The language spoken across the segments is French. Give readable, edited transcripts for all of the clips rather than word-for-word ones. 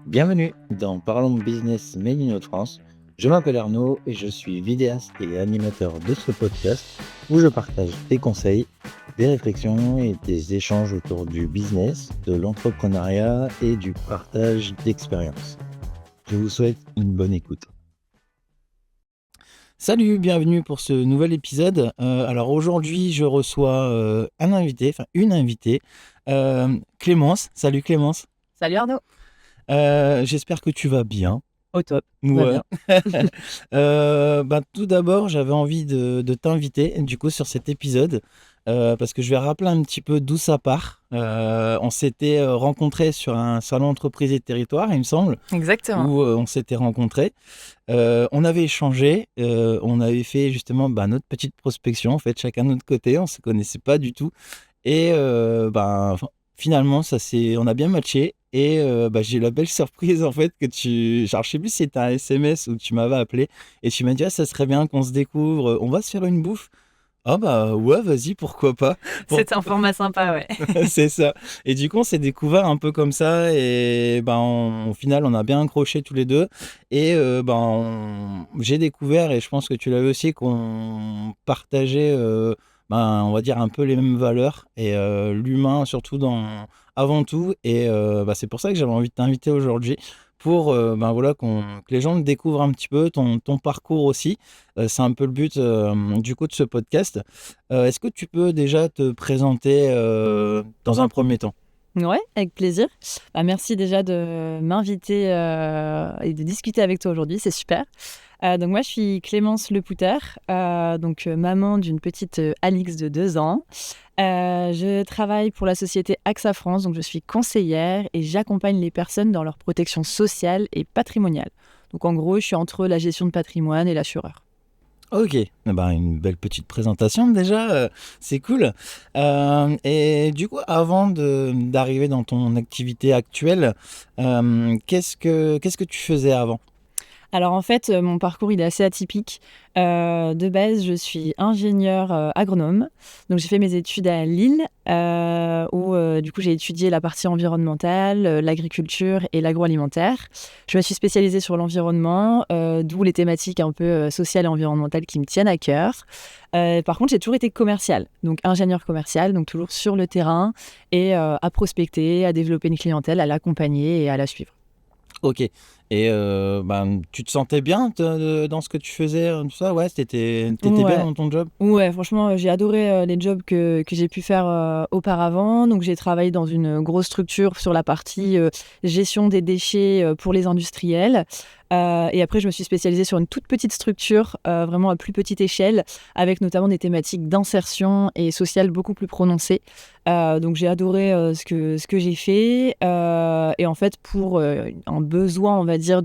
Bienvenue dans Parlons Business Made in France. Je m'appelle Arnaud et je suis vidéaste et animateur de ce podcast où je partage des conseils, des réflexions et des échanges autour du business, de l'entrepreneuriat et du partage d'expériences. Je vous souhaite une bonne écoute. Salut, bienvenue pour ce nouvel épisode. Alors aujourd'hui, je reçois une invitée, Clémence. Salut Clémence. Salut Arnaud. J'espère que tu vas bien. Au top, tout va Ouais. bien. Tout d'abord, j'avais envie de t'inviter du coup sur cet épisode parce que je vais rappeler un petit peu d'où ça part. On s'était rencontrés sur un salon entreprise et territoire, il me semble, Exactement. où on s'était rencontrés. On avait échangé, on avait fait justement notre petite prospection, en fait, chacun de notre côté, on se connaissait pas du tout. Et finalement, on a bien matché. Et j'ai eu la belle surprise en fait genre je sais plus si c'était un SMS ou que tu m'avais appelé et tu m'as dit ah, ça serait bien qu'on se découvre, on va se faire une bouffe. Ah bah ouais, vas-y, pourquoi pas. Pour- C'est un format sympa, ouais. C'est ça. Et du coup, on s'est découvert un peu comme ça et au final, on a bien accroché tous les deux. Et j'ai découvert, et je pense que tu l'avais aussi, qu'on partageait, on va dire un peu les mêmes valeurs et l'humain surtout avant tout. Et c'est pour ça que j'avais envie de t'inviter aujourd'hui pour que les gens découvrent un petit peu ton parcours aussi. C'est un peu le but du coup de ce podcast. Est-ce que tu peux déjà te présenter dans un premier temps? Ouais, avec plaisir. Merci déjà de m'inviter et de discuter avec toi aujourd'hui, c'est super. Donc moi, je suis Clémence Lepouter, maman d'une petite Alix de 2 ans. Je travaille pour la société AXA France, donc je suis conseillère et j'accompagne les personnes dans leur protection sociale et patrimoniale. Donc en gros, je suis entre la gestion de patrimoine et l'assureur. Ok, une belle petite présentation déjà, c'est cool. Et du coup, avant d'arriver dans ton activité actuelle, qu'est-ce que tu faisais avant? Alors en fait, mon parcours il est assez atypique. De base, je suis ingénieure agronome. Donc j'ai fait mes études à Lille, où du coup j'ai étudié la partie environnementale, l'agriculture et l'agroalimentaire. Je me suis spécialisée sur l'environnement, d'où les thématiques un peu sociales et environnementales qui me tiennent à cœur. Par contre, j'ai toujours été commerciale, donc ingénieure commerciale, donc toujours sur le terrain et à prospecter, à développer une clientèle, à l'accompagner et à la suivre. Ok. Et tu te sentais bien dans ce que tu faisais, tout ça? Ouais, t'étais bien Ouais. dans ton job? Ouais, franchement, j'ai adoré les jobs que j'ai pu faire auparavant. Donc, j'ai travaillé dans une grosse structure sur la partie gestion des déchets pour les industriels. Et après, je me suis spécialisée sur une toute petite structure, vraiment à plus petite échelle, avec notamment des thématiques d'insertion et sociale beaucoup plus prononcées. Donc, j'ai adoré ce que j'ai fait. Et en fait, pour un besoin, on va dire,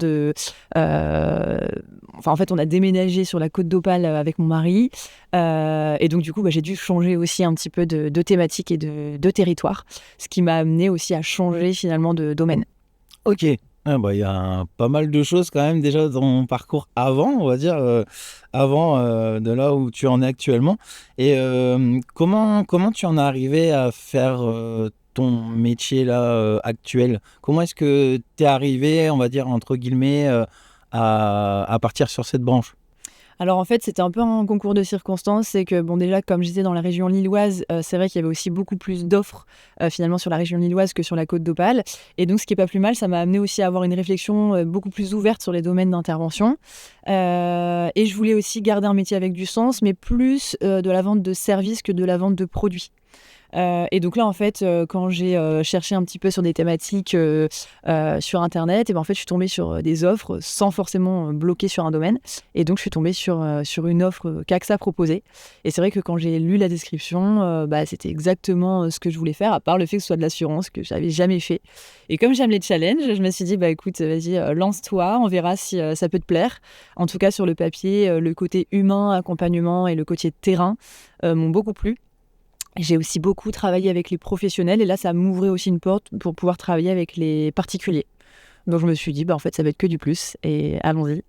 en fait, on a déménagé sur la Côte d'Opale avec mon mari. Et donc, du coup, j'ai dû changer aussi un petit peu de thématique et de territoire, ce qui m'a amené aussi à changer finalement de domaine. Ok. Ah il y a pas mal de choses quand même déjà dans mon parcours avant, on va dire, avant de là où tu en es actuellement. Et comment tu en es arrivé à faire ton métier là actuel? Comment est-ce que tu es arrivé, on va dire, entre guillemets, à partir sur cette branche? Alors en fait, c'était un peu un concours de circonstances. C'est que, bon, déjà, comme j'étais dans la région lilloise, c'est vrai qu'il y avait aussi beaucoup plus d'offres finalement sur la région lilloise que sur la Côte d'Opale. Et donc, ce qui est pas plus mal, ça m'a amené aussi à avoir une réflexion beaucoup plus ouverte sur les domaines d'intervention. Et je voulais aussi garder un métier avec du sens, mais plus de la vente de services que de la vente de produits. Et donc là, en fait, quand j'ai cherché un petit peu sur des thématiques sur Internet, en fait, je suis tombée sur des offres sans forcément bloquer sur un domaine. Et donc, je suis tombée sur une offre qu'AXA proposait. Et c'est vrai que quand j'ai lu la description, c'était exactement ce que je voulais faire, à part le fait que ce soit de l'assurance, que j'avais jamais fait. Et comme j'aime les challenges, je me suis dit, écoute, vas-y, lance-toi, on verra si ça peut te plaire. En tout cas, sur le papier, le côté humain, accompagnement et le côté terrain m'ont beaucoup plu. J'ai aussi beaucoup travaillé avec les professionnels et là, ça m'ouvrait aussi une porte pour pouvoir travailler avec les particuliers. Donc, je me suis dit, en fait, ça va être que du plus et allons-y.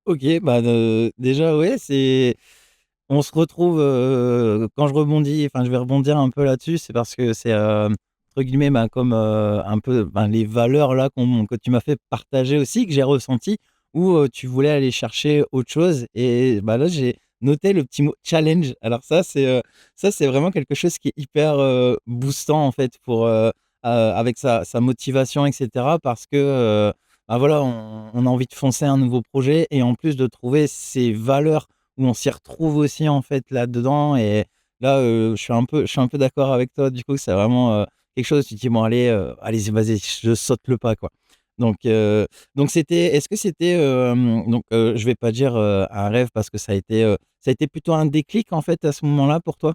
Ok, déjà, ouais, on se retrouve quand je rebondis, enfin, je vais rebondir un peu là-dessus, c'est parce que c'est entre guillemets, comme un peu les valeurs là que tu m'as fait partager aussi, que j'ai ressenti, où tu voulais aller chercher autre chose. Et là, j'ai noté le petit mot challenge. Alors ça, c'est vraiment quelque chose qui est hyper boostant en fait avec sa motivation, etc. Parce que voilà, on a envie de foncer un nouveau projet et en plus de trouver ces valeurs où on s'y retrouve aussi en fait là-dedans. Et là, je suis un peu d'accord avec toi. Du coup, c'est vraiment quelque chose. Tu te dis bon, allez, vas-y, je saute le pas quoi. Donc est-ce que c'était je vais pas dire un rêve parce que ça a été plutôt un déclic en fait à ce moment-là pour toi?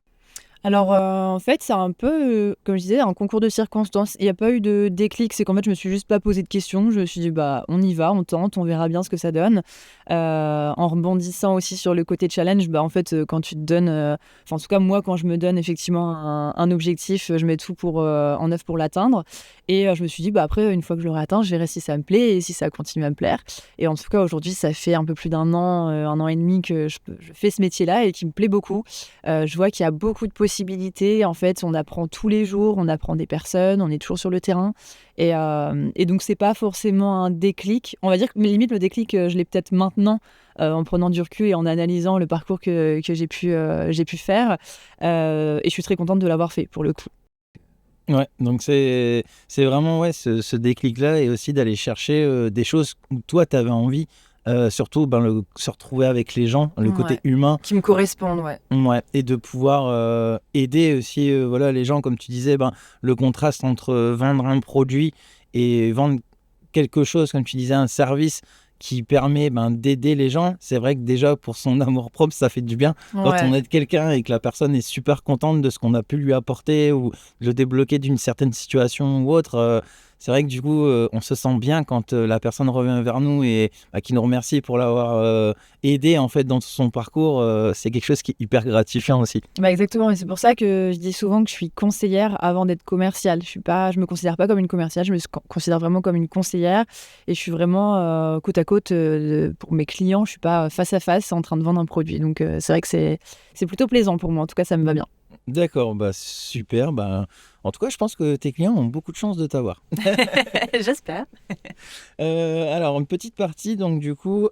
Alors, en fait, c'est un peu, comme je disais, un concours de circonstances. Il y a pas eu de déclic, c'est qu'en fait, je me suis juste pas posé de questions. Je me suis dit: «Bah, on y va, on tente, on verra bien ce que ça donne». En rebondissant aussi sur le côté challenge, en fait, quand tu te donnes, enfin, en tout cas, moi, quand je me donne effectivement un objectif, je mets tout en œuvre pour l'atteindre et je me suis dit: «Bah, après, une fois que je l'aurai atteint, je verrai si ça me plaît et si ça continue à me plaire» et en tout cas, aujourd'hui, ça fait un peu plus d'un an, 1 an et demi que je fais ce métier-là et qui me plaît beaucoup. Je vois qu'il y a beaucoup de possibilités. En fait, on apprend tous les jours, on apprend des personnes, on est toujours sur le terrain et donc c'est pas forcément un déclic. On va dire que mais limite le déclic, je l'ai peut-être maintenant, en prenant du recul et en analysant le parcours que j'ai pu faire, et je suis très contente de l'avoir fait pour le coup. Ouais, donc c'est vraiment ouais, ce déclic-là et aussi d'aller chercher des choses où toi, tu avais envie, surtout se retrouver avec les gens, le côté Ouais, humain. qui me correspondent, ouais. Ouais, et de pouvoir aider aussi voilà, les gens, comme tu disais, le contraste entre vendre un produit et vendre quelque chose, comme tu disais, un service qui permet d'aider les gens. C'est vrai que déjà, pour son amour-propre, ça fait du bien. Quand on Ouais. aide quelqu'un et que la personne est super contente de ce qu'on a pu lui apporter ou de le débloquer d'une certaine situation ou autre, c'est vrai que du coup, on se sent bien quand la personne revient vers nous et qui nous remercie pour l'avoir aidé en fait dans son parcours. C'est quelque chose qui est hyper gratifiant aussi. Exactement et c'est pour ça que je dis souvent que je suis conseillère avant d'être commerciale. Je me considère pas comme une commerciale, je me considère vraiment comme une conseillère et je suis vraiment, côte à côte, pour mes clients. Je suis pas face à face en train de vendre un produit donc c'est vrai que c'est plutôt plaisant pour moi. En tout cas, ça me va bien. D'accord, super. En tout cas, je pense que tes clients ont beaucoup de chance de t'avoir. J'espère. Alors, une petite partie, donc du coup,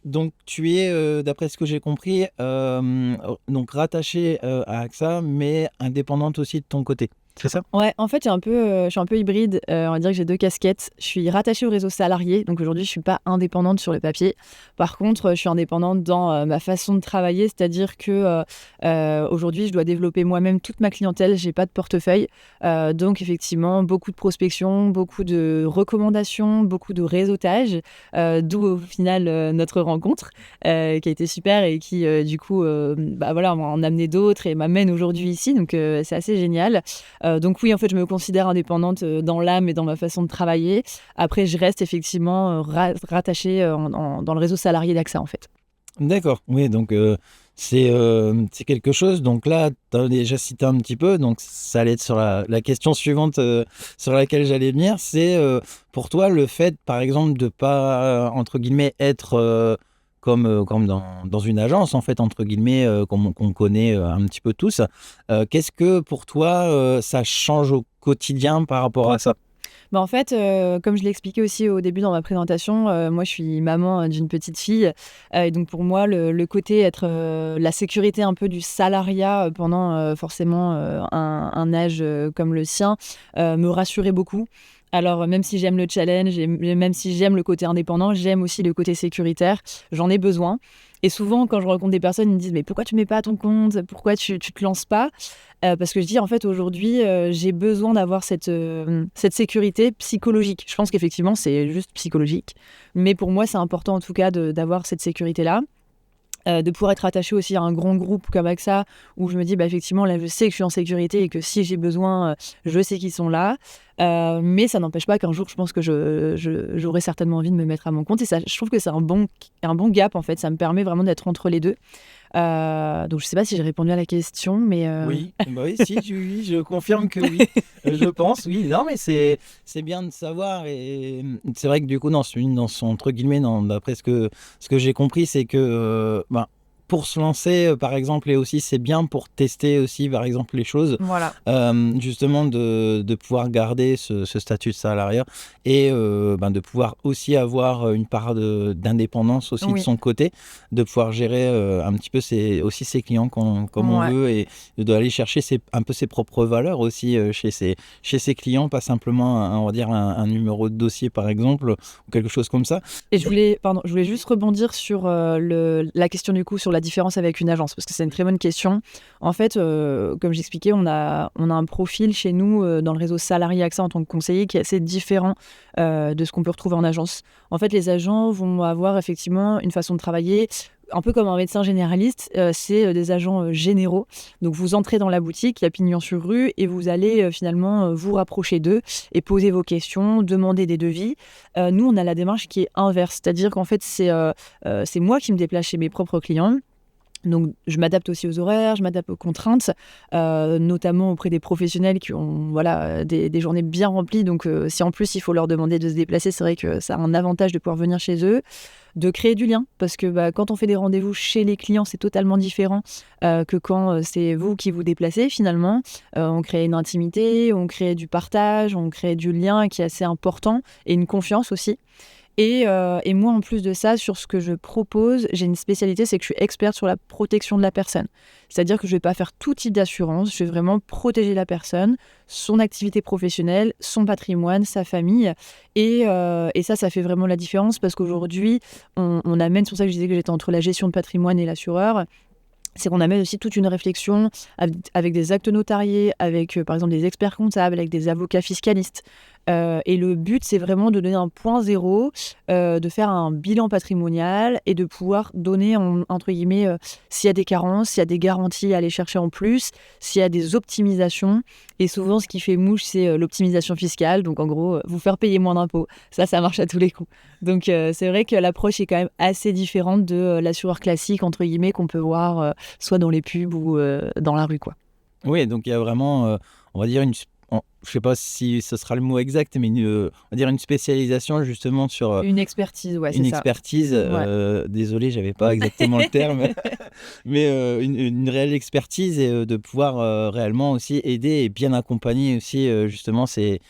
donc tu es, d'après ce que j'ai compris, donc rattachée à AXA, mais indépendante aussi de ton côté. C'est ça? Ouais, en fait, je suis un peu hybride, on va dire que j'ai 2 casquettes. Je suis rattachée au réseau salarié, donc aujourd'hui, je suis pas indépendante sur le papier. Par contre, je suis indépendante dans, ma façon de travailler, c'est-à-dire que, aujourd'hui, je dois développer moi-même toute ma clientèle, j'ai pas de portefeuille, donc effectivement, beaucoup de prospection, beaucoup de recommandations, beaucoup de réseautage, d'où au final, notre rencontre, qui a été super et qui, du coup, voilà, m'a en amené d'autres et m'amène aujourd'hui ici, donc c'est assez génial. Donc oui, en fait, je me considère indépendante, dans l'âme et dans ma façon de travailler. Après, je reste effectivement, rattachée, dans le réseau salarié d'AXA, en fait. D'accord, oui, donc c'est quelque chose. Donc là, tu as déjà cité un petit peu, donc ça allait être sur la question suivante sur laquelle j'allais venir. C'est pour toi le fait, par exemple, de pas, entre guillemets, être comme dans une agence, en fait, entre guillemets, qu'on connaît un petit peu tous. Qu'est-ce que pour toi, ça change au quotidien par rapport à ça? En fait, comme je l'ai expliqué aussi au début dans ma présentation, moi je suis maman, d'une petite fille, et donc pour moi le côté être, la sécurité un peu du salariat, pendant, forcément, un âge, comme le sien, me rassurait beaucoup. Alors, même si j'aime le challenge et même si j'aime le côté indépendant, j'aime aussi le côté sécuritaire. J'en ai besoin et souvent quand je rencontre des personnes, ils me disent: «Mais pourquoi tu mets pas à ton compte? Pourquoi tu te lances pas?» Parce que je dis: «En fait, aujourd'hui, j'ai besoin d'avoir cette sécurité psychologique». Je pense qu'effectivement, c'est juste psychologique, mais pour moi, c'est important en tout cas d'avoir cette sécurité-là. De pouvoir être attaché aussi à un grand groupe comme AXA, où je me dis: effectivement, là, je sais que je suis en sécurité et que si j'ai besoin, je sais qu'ils sont là». Mais ça n'empêche pas qu'un jour, je pense que j'aurai certainement envie de me mettre à mon compte et ça, je trouve que c'est un bon gap, en fait. Ça me permet vraiment d'être entre les 2. Donc je sais pas si j'ai répondu à la question, mais Oui, oui, si, oui, je confirme que oui. Je pense, oui. Non, mais c'est bien de savoir. Et c'est vrai que du coup, dans son entre guillemets, d'après ce que j'ai compris, c'est que pour se lancer, par exemple, et aussi c'est bien pour tester aussi, par exemple, les choses, Voilà. justement de pouvoir garder ce statut de salariat et de pouvoir aussi avoir une part d'indépendance aussi de Oui. son côté, de pouvoir gérer un petit peu aussi ses clients comme on Ouais. veut et d'aller chercher un peu ses propres valeurs aussi chez ses clients, pas simplement, on va dire, un numéro de dossier, par exemple, ou quelque chose comme ça. Et je voulais juste rebondir sur la question du coup sur la différence avec une agence, parce que c'est une très bonne question. En fait, comme j'expliquais, on a un profil chez nous dans le réseau salarié AXA en tant que conseiller qui est assez différent de ce qu'on peut retrouver en agence. En fait, les agents vont avoir effectivement une façon de travailler. Un peu comme un médecin généraliste, c'est des agents généraux. Donc vous entrez dans la boutique, il y a pignon sur rue, et vous allez finalement vous rapprocher d'eux et poser vos questions, demander des devis. Nous, on a la démarche qui est inverse, c'est-à-dire qu'en fait, c'est moi qui me déplace chez mes propres clients. Donc, je m'adapte aussi aux horaires, je m'adapte aux contraintes, notamment auprès des professionnels qui ont voilà, des journées bien remplies. Donc, si en plus il faut leur demander de se déplacer, c'est vrai que ça a un avantage de pouvoir venir chez eux, de créer du lien. Parce que quand on fait des rendez-vous chez les clients, c'est totalement différent que quand c'est vous qui vous déplacez finalement. On crée une intimité, on crée du partage, on crée du lien qui est assez important et une confiance aussi. Et moi, en plus de ça, sur ce que je propose, j'ai une spécialité, c'est que je suis experte sur la protection de la personne. C'est-à-dire que je ne vais pas faire tout type d'assurance, je vais vraiment protéger la personne, son activité professionnelle, son patrimoine, sa famille. Et ça fait vraiment la différence parce qu'aujourd'hui, on amène, c'est pour ça que je disais que j'étais entre la gestion de patrimoine et l'assureur, c'est qu'on amène aussi toute une réflexion avec des actes notariés, avec par exemple des experts comptables, avec des avocats fiscalistes. Et le but, c'est vraiment de donner un point zéro, de faire un bilan patrimonial et de pouvoir donner, entre guillemets, s'il y a des carences, s'il y a des garanties à aller chercher en plus, s'il y a des optimisations. Et souvent, ce qui fait mouche, c'est l'optimisation fiscale. Donc, en gros, vous faire payer moins d'impôts. Ça marche à tous les coups. Donc, c'est vrai que l'approche est quand même assez différente de l'assureur classique, entre guillemets, qu'on peut voir soit dans les pubs ou dans la rue, quoi. Oui, donc il y a vraiment, on va dire, je ne sais pas si ce sera le mot exact, mais on va dire une spécialisation justement sur Une expertise, ouais, c'est une ça. expertise. Ouais. Désolé, j'avais pas exactement le terme, mais une réelle expertise et de pouvoir réellement aussi aider et bien accompagner aussi justement ses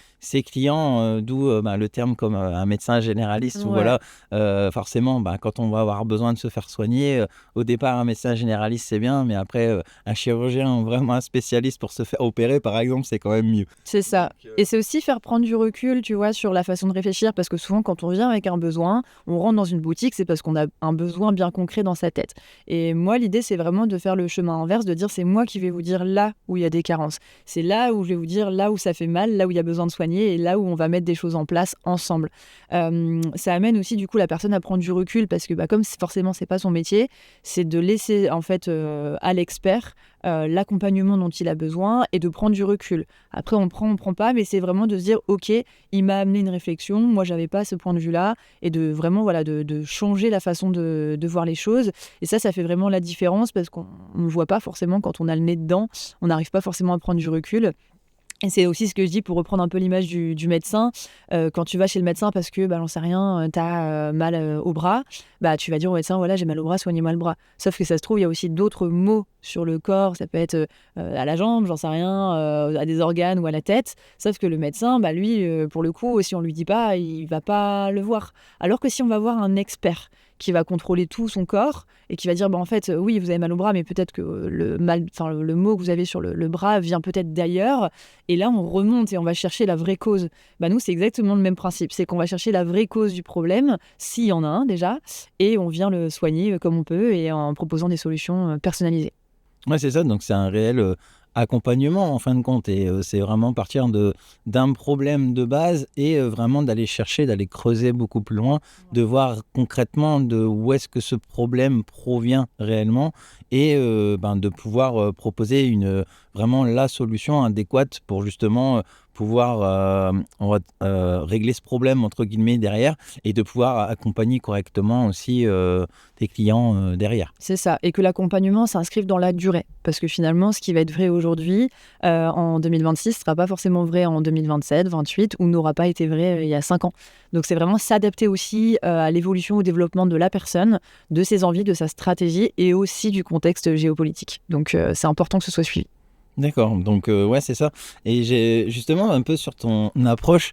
clients, d'où le terme comme un médecin généraliste où Ouais. voilà, forcément, quand on va avoir besoin de se faire soigner, au départ un médecin généraliste c'est bien, mais après un chirurgien, vraiment un spécialiste pour se faire opérer par exemple, c'est quand même mieux. C'est ça. Et c'est aussi faire prendre du recul, tu vois, sur la façon de réfléchir, parce que souvent, quand on vient avec un besoin, on rentre dans une boutique, c'est parce qu'on a un besoin bien concret dans sa tête. Et moi, l'idée, c'est vraiment de faire le chemin inverse, de dire c'est moi qui vais vous dire là où il y a des carences. C'est là où je vais vous dire là où ça fait mal, là où il y a besoin de soigner, et là où on va mettre des choses en place ensemble. Ça amène aussi, du coup, la personne à prendre du recul, parce que comme forcément, c'est pas son métier, c'est de laisser, en fait, à l'expert l'accompagnement dont il a besoin et de prendre du recul. Après, on prend pas, mais c'est vraiment de se dire, ok, il m'a amené une réflexion, moi, j'avais pas ce point de vue-là, et de vraiment, voilà, de changer la façon de voir les choses. Et ça fait vraiment la différence parce qu'on ne voit pas forcément quand on a le nez dedans, on n'arrive pas forcément à prendre du recul. Et c'est aussi ce que je dis pour reprendre un peu l'image du médecin. Quand tu vas chez le médecin parce que, j'en sais rien, tu as mal au bras, tu vas dire au médecin, voilà, j'ai mal au bras, soignez-moi le bras. Sauf que ça se trouve, il y a aussi d'autres maux sur le corps. Ça peut être à la jambe, j'en sais rien, à des organes ou à la tête. Sauf que le médecin, lui, pour le coup, si on lui dit pas, il va pas le voir. Alors que si on va voir un expert qui va contrôler tout son corps et qui va dire en fait oui vous avez mal au bras mais peut-être que le mot que vous avez sur le bras vient peut-être d'ailleurs, et là on remonte et on va chercher la vraie cause. Nous c'est exactement le même principe, c'est qu'on va chercher la vraie cause du problème s'il y en a un déjà, et on vient le soigner comme on peut et en proposant des solutions personnalisées. Ouais, c'est ça, donc c'est un réel accompagnement en fin de compte et c'est vraiment partir d'un problème de base et vraiment d'aller chercher, d'aller creuser beaucoup plus loin, de voir concrètement de où est-ce que ce problème provient réellement et de pouvoir proposer vraiment la solution adéquate pour justement pouvoir régler ce problème entre guillemets derrière et de pouvoir accompagner correctement aussi tes clients derrière. C'est ça, et que l'accompagnement s'inscrive dans la durée. Parce que finalement, ce qui va être vrai aujourd'hui, en 2026, ne sera pas forcément vrai en 2027, 28, ou n'aura pas été vrai il y a 5 ans. Donc c'est vraiment s'adapter aussi à l'évolution, au développement de la personne, de ses envies, de sa stratégie, et aussi du contexte géopolitique. Donc c'est important que ce soit suivi. D'accord, donc ouais, c'est ça. Et j'ai justement un peu sur ton approche,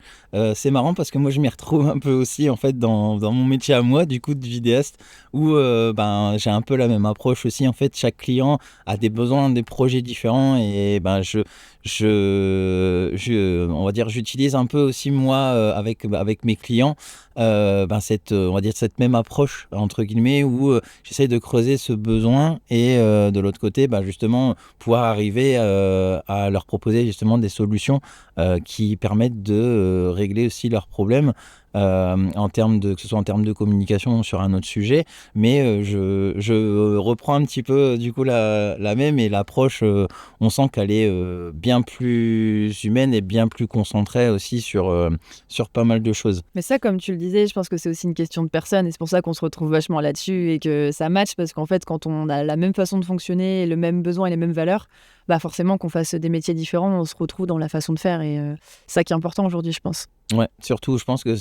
c'est marrant parce que moi je m'y retrouve un peu aussi en fait dans mon métier à moi du coup de vidéaste où ben j'ai un peu la même approche aussi en fait. Chaque client a des besoins, des projets différents et ben on va dire j'utilise un peu aussi moi avec mes clients ben cette on va dire cette même approche entre guillemets où j'essaye de creuser ce besoin et de l'autre côté ben justement pouvoir arriver à leur proposer justement des solutions qui permettent de régler aussi leurs problèmes que ce soit en termes de communication sur un autre sujet, mais je reprends un petit peu du coup la même et l'approche, on sent qu'elle est bien plus humaine et bien plus concentrée aussi sur pas mal de choses. Mais ça, comme tu le disais, je pense que c'est aussi une question de personne, et c'est pour ça qu'on se retrouve vachement là-dessus et que ça match, parce qu'en fait, quand on a la même façon de fonctionner, le même besoin et les mêmes valeurs, bah forcément qu'on fasse des métiers différents, on se retrouve dans la façon de faire, et c'est ça qui est important aujourd'hui, je pense. Ouais, surtout, je pense que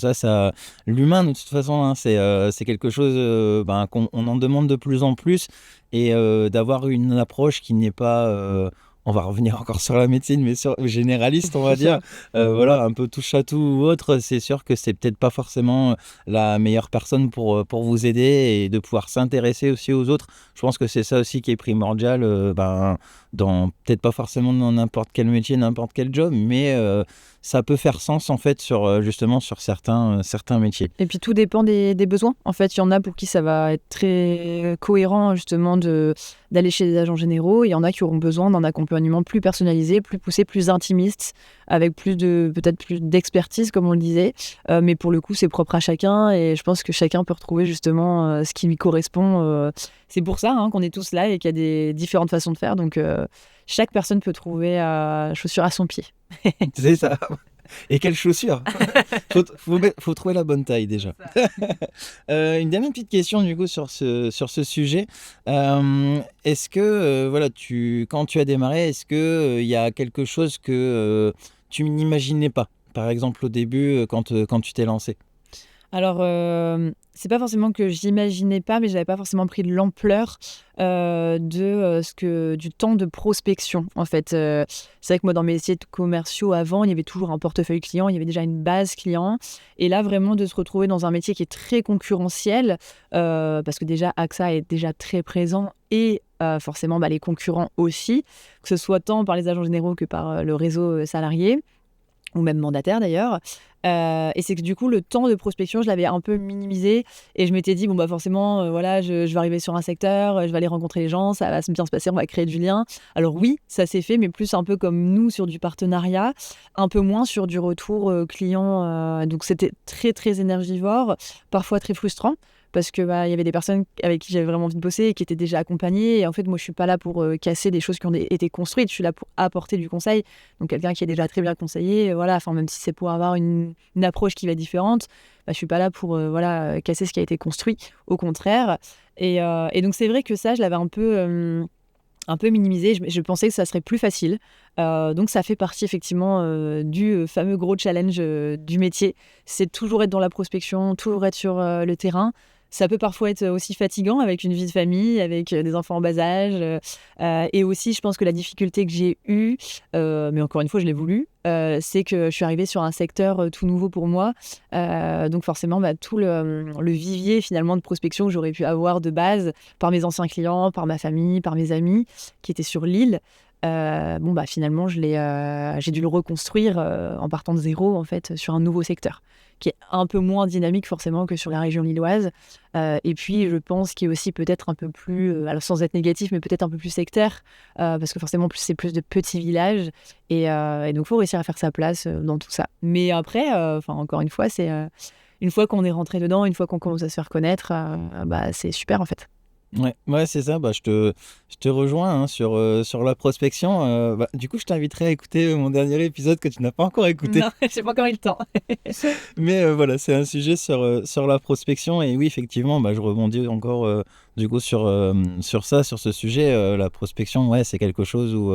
l'humain de toute façon, hein, c'est quelque chose ben, qu'on on en demande de plus en plus et d'avoir une approche qui n'est pas, on va revenir encore sur la médecine, mais généraliste, on va dire, voilà, un peu touche à tout ou autre. C'est sûr que c'est peut-être pas forcément la meilleure personne pour vous aider et de pouvoir s'intéresser aussi aux autres. Je pense que c'est ça aussi qui est primordial, ben, peut-être pas forcément dans n'importe quel métier, n'importe quel job, mais ça peut faire sens en fait justement sur certains métiers. Et puis tout dépend des besoins. En fait, il y en a pour qui ça va être très cohérent justement d'aller chez des agents généraux. Il y en a qui auront besoin d'un accompagnement plus personnalisé, plus poussé, plus intimiste, avec peut-être plus d'expertise, comme on le disait. Mais pour le coup, c'est propre à chacun, et je pense que chacun peut retrouver justement ce qui lui correspond. C'est pour ça qu'on est tous là et qu'il y a des différentes façons de faire. Donc chaque personne peut trouver chaussure à son pied. C'est ça. Et quelles chaussures? Faut trouver la bonne taille déjà. Une dernière petite question du coup sur ce sujet. Est-ce que voilà, quand tu as démarré, est-ce que il y a quelque chose que tu n'imaginais pas? Par exemple au début quand tu t'es lancé. Alors, c'est pas forcément que j'imaginais pas, mais j'avais pas forcément pris de l'ampleur du temps de prospection, en fait. C'est vrai que moi, dans mes métiers commerciaux avant, il y avait toujours un portefeuille client, il y avait déjà une base client. Et là, vraiment, de se retrouver dans un métier qui est très concurrentiel, parce que déjà, AXA est déjà très présent, et forcément, les concurrents aussi, que ce soit tant par les agents généraux que par le réseau salarié, ou même mandataire d'ailleurs. Et c'est que du coup, le temps de prospection, je l'avais un peu minimisé, et je m'étais dit, bon, bah forcément, voilà, je vais arriver sur un secteur, je vais aller rencontrer les gens, ça va bien se passer, on va créer du lien. Alors oui, ça s'est fait, mais plus un peu comme nous sur du partenariat, un peu moins sur du retour client. Donc c'était très, très énergivore, parfois très frustrant, parce que il y avait des personnes avec qui j'avais vraiment envie de bosser et qui étaient déjà accompagnées. Et en fait, moi, je suis pas là pour casser des choses qui ont été construites. Je suis là pour apporter du conseil. Donc, quelqu'un qui est déjà très bien conseillé, voilà. Enfin, même si c'est pour avoir une approche qui va être différente, je suis pas là pour casser ce qui a été construit. Au contraire. Et donc, c'est vrai que ça, je l'avais un peu minimisé. Je pensais que ça serait plus facile. Donc ça fait partie effectivement du fameux gros challenge du métier. C'est toujours être dans la prospection, toujours être sur le terrain. Ça peut parfois être aussi fatigant avec une vie de famille, avec des enfants en bas âge. Et aussi, je pense que la difficulté que j'ai eue, mais encore une fois, je l'ai voulu, c'est que je suis arrivée sur un secteur tout nouveau pour moi. Donc forcément, tout le vivier finalement de prospection que j'aurais pu avoir de base par mes anciens clients, par ma famille, par mes amis qui étaient sur l'île. Finalement, j'ai dû le reconstruire en partant de zéro, en fait, sur un nouveau secteur qui est un peu moins dynamique forcément que sur la région lilloise. Et puis, je pense qu'il est aussi peut-être un peu plus, alors sans être négatif, mais peut-être un peu plus sectaire, parce que forcément, c'est plus de petits villages. Et donc, il faut réussir à faire sa place dans tout ça. Mais après, encore une fois, c'est une fois qu'on est rentré dedans, une fois qu'on commence à se faire connaître, c'est super en fait. Ouais, c'est ça. Je te rejoins hein, sur la prospection. Du coup, je t'inviterai à écouter mon dernier épisode que tu n'as pas encore écouté. Non, j'ai pas encore eu le temps. Mais voilà, c'est un sujet sur la prospection. Et oui, effectivement, je rebondis encore du coup sur ça, sur ce sujet. La prospection, ouais, c'est quelque chose où,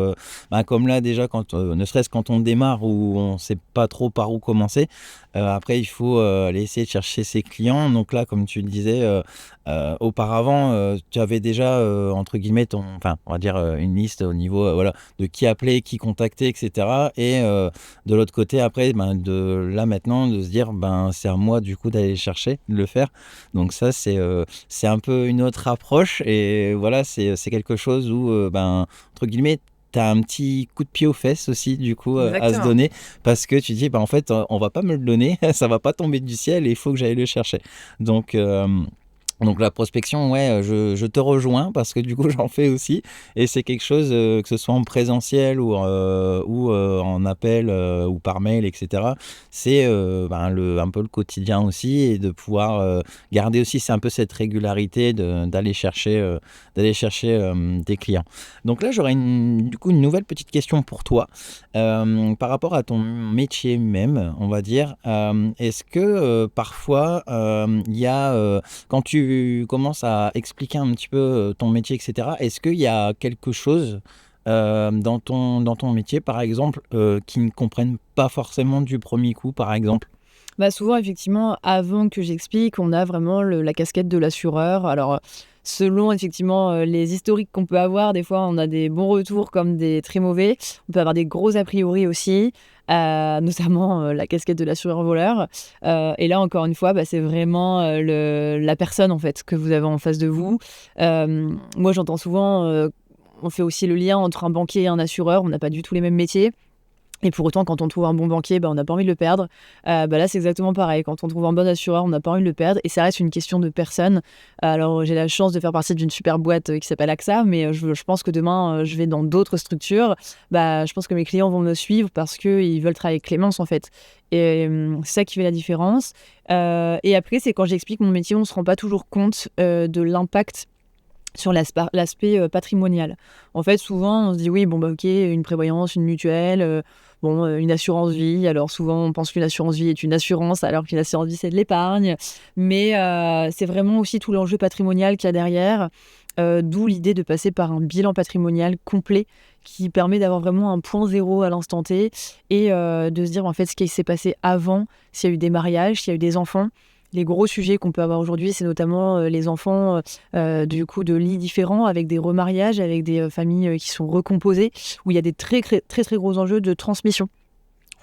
comme là déjà, ne serait-ce quand on démarre, où on ne sait pas trop par où commencer. Après, il faut aller essayer de chercher ses clients. Donc là, comme tu le disais, auparavant, tu avais déjà, entre guillemets, enfin, on va dire une liste au niveau voilà, de qui appeler, qui contacter, etc. Et de l'autre côté, après, de là maintenant, de se dire, c'est à moi du coup d'aller chercher, de le faire. Donc ça, c'est un peu une autre approche. Et voilà, c'est quelque chose où, entre guillemets, t'as un petit coup de pied aux fesses aussi du coup à se Exactement. donner parce que tu dis en fait on va pas me le donner ça va pas tomber du ciel et il faut que j'aille le chercher donc donc la prospection, ouais, je te rejoins parce que du coup j'en fais aussi et c'est quelque chose que ce soit en présentiel ou en appel ou par mail, etc. C'est un peu le quotidien aussi et de pouvoir garder aussi c'est un peu cette régularité d'aller chercher des clients. Donc là j'aurais du coup une nouvelle petite question pour toi par rapport à ton métier même, on va dire. Est-ce que parfois il y a quand tu commences à expliquer un petit peu ton métier, etc., est-ce qu'il y a quelque chose dans ton métier, par exemple, qui ne comprennent pas forcément du premier coup, par exemple? Bah, souvent, effectivement, avant que j'explique, on a vraiment la casquette de l'assureur. Alors, selon effectivement les historiques qu'on peut avoir, des fois, on a des bons retours comme des très mauvais. On peut avoir des gros a priori aussi, notamment la casquette de l'assureur voleur. Et là, encore une fois, c'est vraiment la personne en fait que vous avez en face de vous. Moi, j'entends souvent, on fait aussi le lien entre un banquier et un assureur. On n'a pas du tout les mêmes métiers. Et pour autant, quand on trouve un bon banquier, on n'a pas envie de le perdre. Là, c'est exactement pareil. Quand on trouve un bon assureur, on n'a pas envie de le perdre. Et ça reste une question de personne. Alors, j'ai la chance de faire partie d'une super boîte qui s'appelle AXA, mais je pense que demain, je vais dans d'autres structures. Je pense que mes clients vont me suivre parce qu'ils veulent travailler avec Clémence, en fait. Et c'est ça qui fait la différence. Et après, c'est quand j'explique mon métier, on ne se rend pas toujours compte de l'impact sur l'aspect patrimonial. En fait, souvent, on se dit oui, ok, une prévoyance, une mutuelle, une assurance vie. Alors souvent, on pense qu'une assurance vie est une assurance, alors qu'une assurance vie, c'est de l'épargne. Mais c'est vraiment aussi tout l'enjeu patrimonial qu'il y a derrière, d'où l'idée de passer par un bilan patrimonial complet qui permet d'avoir vraiment un point zéro à l'instant T et de se dire en fait ce qui s'est passé avant, s'il y a eu des mariages, s'il y a eu des enfants. Les gros sujets qu'on peut avoir aujourd'hui, c'est notamment les enfants du coup de lits différents, avec des remariages, avec des familles qui sont recomposées, où il y a des très, très, très, très gros enjeux de transmission.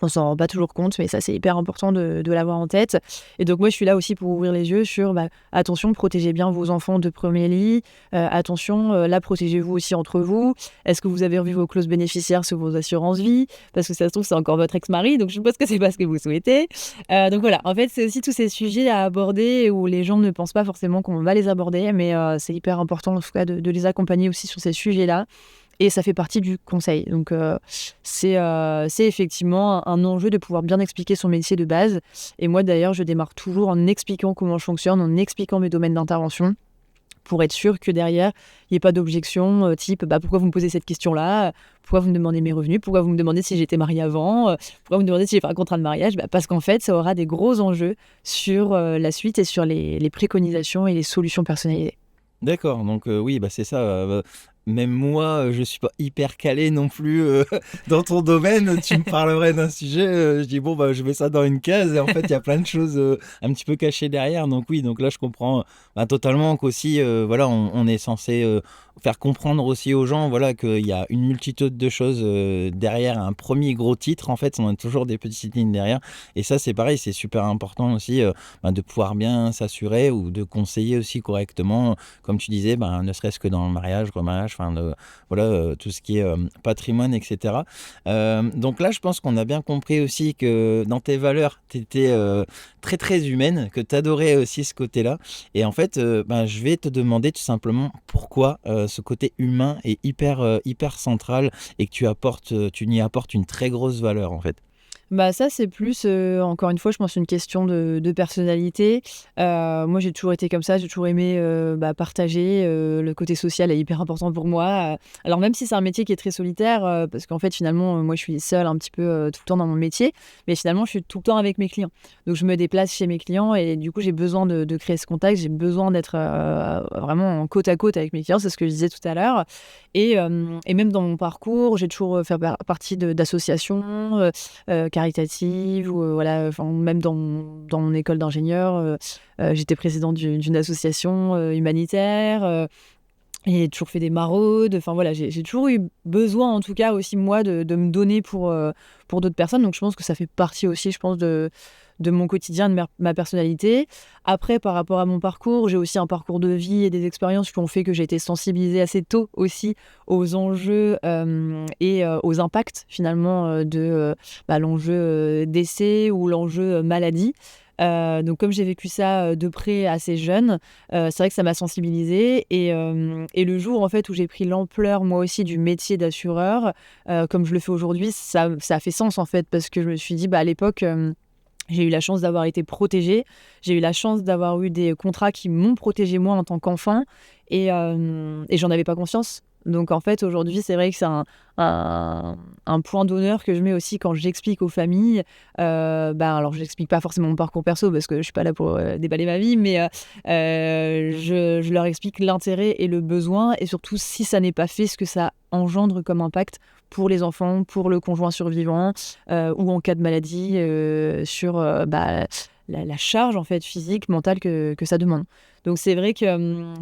On s'en rend pas toujours compte, mais ça, c'est hyper important de l'avoir en tête. Et donc, moi, je suis là aussi pour ouvrir les yeux sur, attention, protégez bien vos enfants de premier lit. Attention, là, protégez-vous aussi entre vous. Est-ce que vous avez revu vos clauses bénéficiaires sur vos assurances vie? Parce que ça se trouve, c'est encore votre ex-mari, donc je suppose que c'est pas ce que vous souhaitez. Donc voilà, en fait, c'est aussi tous ces sujets à aborder où les gens ne pensent pas forcément qu'on va les aborder, mais c'est hyper important, en tout cas, de les accompagner aussi sur ces sujets-là. Et ça fait partie du conseil. Donc, c'est effectivement un enjeu de pouvoir bien expliquer son métier de base. Et moi, d'ailleurs, je démarre toujours en expliquant comment je fonctionne, en expliquant mes domaines d'intervention, pour être sûr que derrière, il n'y ait pas d'objection type pourquoi vous me posez cette question-là? Pourquoi vous me demandez mes revenus? Pourquoi vous me demandez si j'étais mariée avant? Pourquoi vous me demandez si j'ai fait un contrat de mariage? Parce qu'en fait, ça aura des gros enjeux sur la suite et sur les préconisations et les solutions personnalisées. D'accord, donc oui, c'est ça. Même moi, je suis pas hyper calé non plus dans ton domaine. Tu me parlerais d'un sujet, je dis bon je mets ça dans une case et en fait il y a plein de choses un petit peu cachées derrière. Donc oui, donc là je comprends totalement qu'aussi voilà on est censé faire comprendre aussi aux gens voilà qu'il y a une multitude de choses derrière un premier gros titre. En fait, on a toujours des petites lignes derrière et ça c'est pareil, c'est super important aussi de pouvoir bien s'assurer ou de conseiller aussi correctement comme tu disais, ne serait-ce que dans le mariage, remariage, voilà, tout ce qui est patrimoine, etc. Donc là, je pense qu'on a bien compris aussi que dans tes valeurs, tu étais très très humaine, que tu adorais aussi ce côté-là. Et en fait, je vais te demander tout simplement pourquoi ce côté humain est hyper central et que tu n'y apportes une très grosse valeur en fait. Bah, ça, c'est plus, encore une fois, je pense une question de personnalité. Moi, j'ai toujours été comme ça, j'ai toujours aimé, partager, le côté social est hyper important pour moi, alors même si c'est un métier qui est très solitaire, parce qu'en fait, finalement, moi, je suis seule un petit peu, tout le temps dans mon métier, mais finalement, je suis tout le temps avec mes clients. Donc je me déplace chez mes clients et du coup, j'ai besoin de créer ce contact, j'ai besoin d'être, vraiment en côte à côte avec mes clients, c'est ce que je disais tout à l'heure et même dans mon parcours, j'ai toujours, fait partie d'associations, caritatives ou voilà, enfin, même dans mon école d'ingénieur, j'étais présidente d'une association, humanitaire, et j'ai toujours fait des maraudes. Enfin voilà, j'ai toujours eu besoin en tout cas aussi moi de me donner pour d'autres personnes. Donc je pense que ça fait partie aussi, je pense, de mon quotidien, de ma personnalité. Après, par rapport à mon parcours, j'ai aussi un parcours de vie et des expériences qui ont fait que j'ai été sensibilisée assez tôt aussi aux enjeux aux impacts finalement l'enjeu décès ou l'enjeu maladie. Donc comme j'ai vécu ça de près assez jeune, c'est vrai que ça m'a sensibilisée et le jour en fait où j'ai pris l'ampleur moi aussi du métier d'assureur, comme je le fais aujourd'hui, ça a fait sens en fait parce que je me suis dit à l'époque j'ai eu la chance d'avoir été protégée. J'ai eu la chance d'avoir eu des contrats qui m'ont protégée moi en tant qu'enfant et j'en avais pas conscience. Donc en fait aujourd'hui c'est vrai que c'est un point d'honneur que je mets aussi quand j'explique aux familles. Alors je n'explique pas forcément mon parcours perso parce que je suis pas là pour déballer ma vie, mais je leur explique l'intérêt et le besoin et surtout si ça n'est pas fait, ce que ça engendre comme impact pour les enfants, pour le conjoint survivant ou en cas de maladie sur la charge en fait physique, mentale que ça demande. Donc c'est vrai que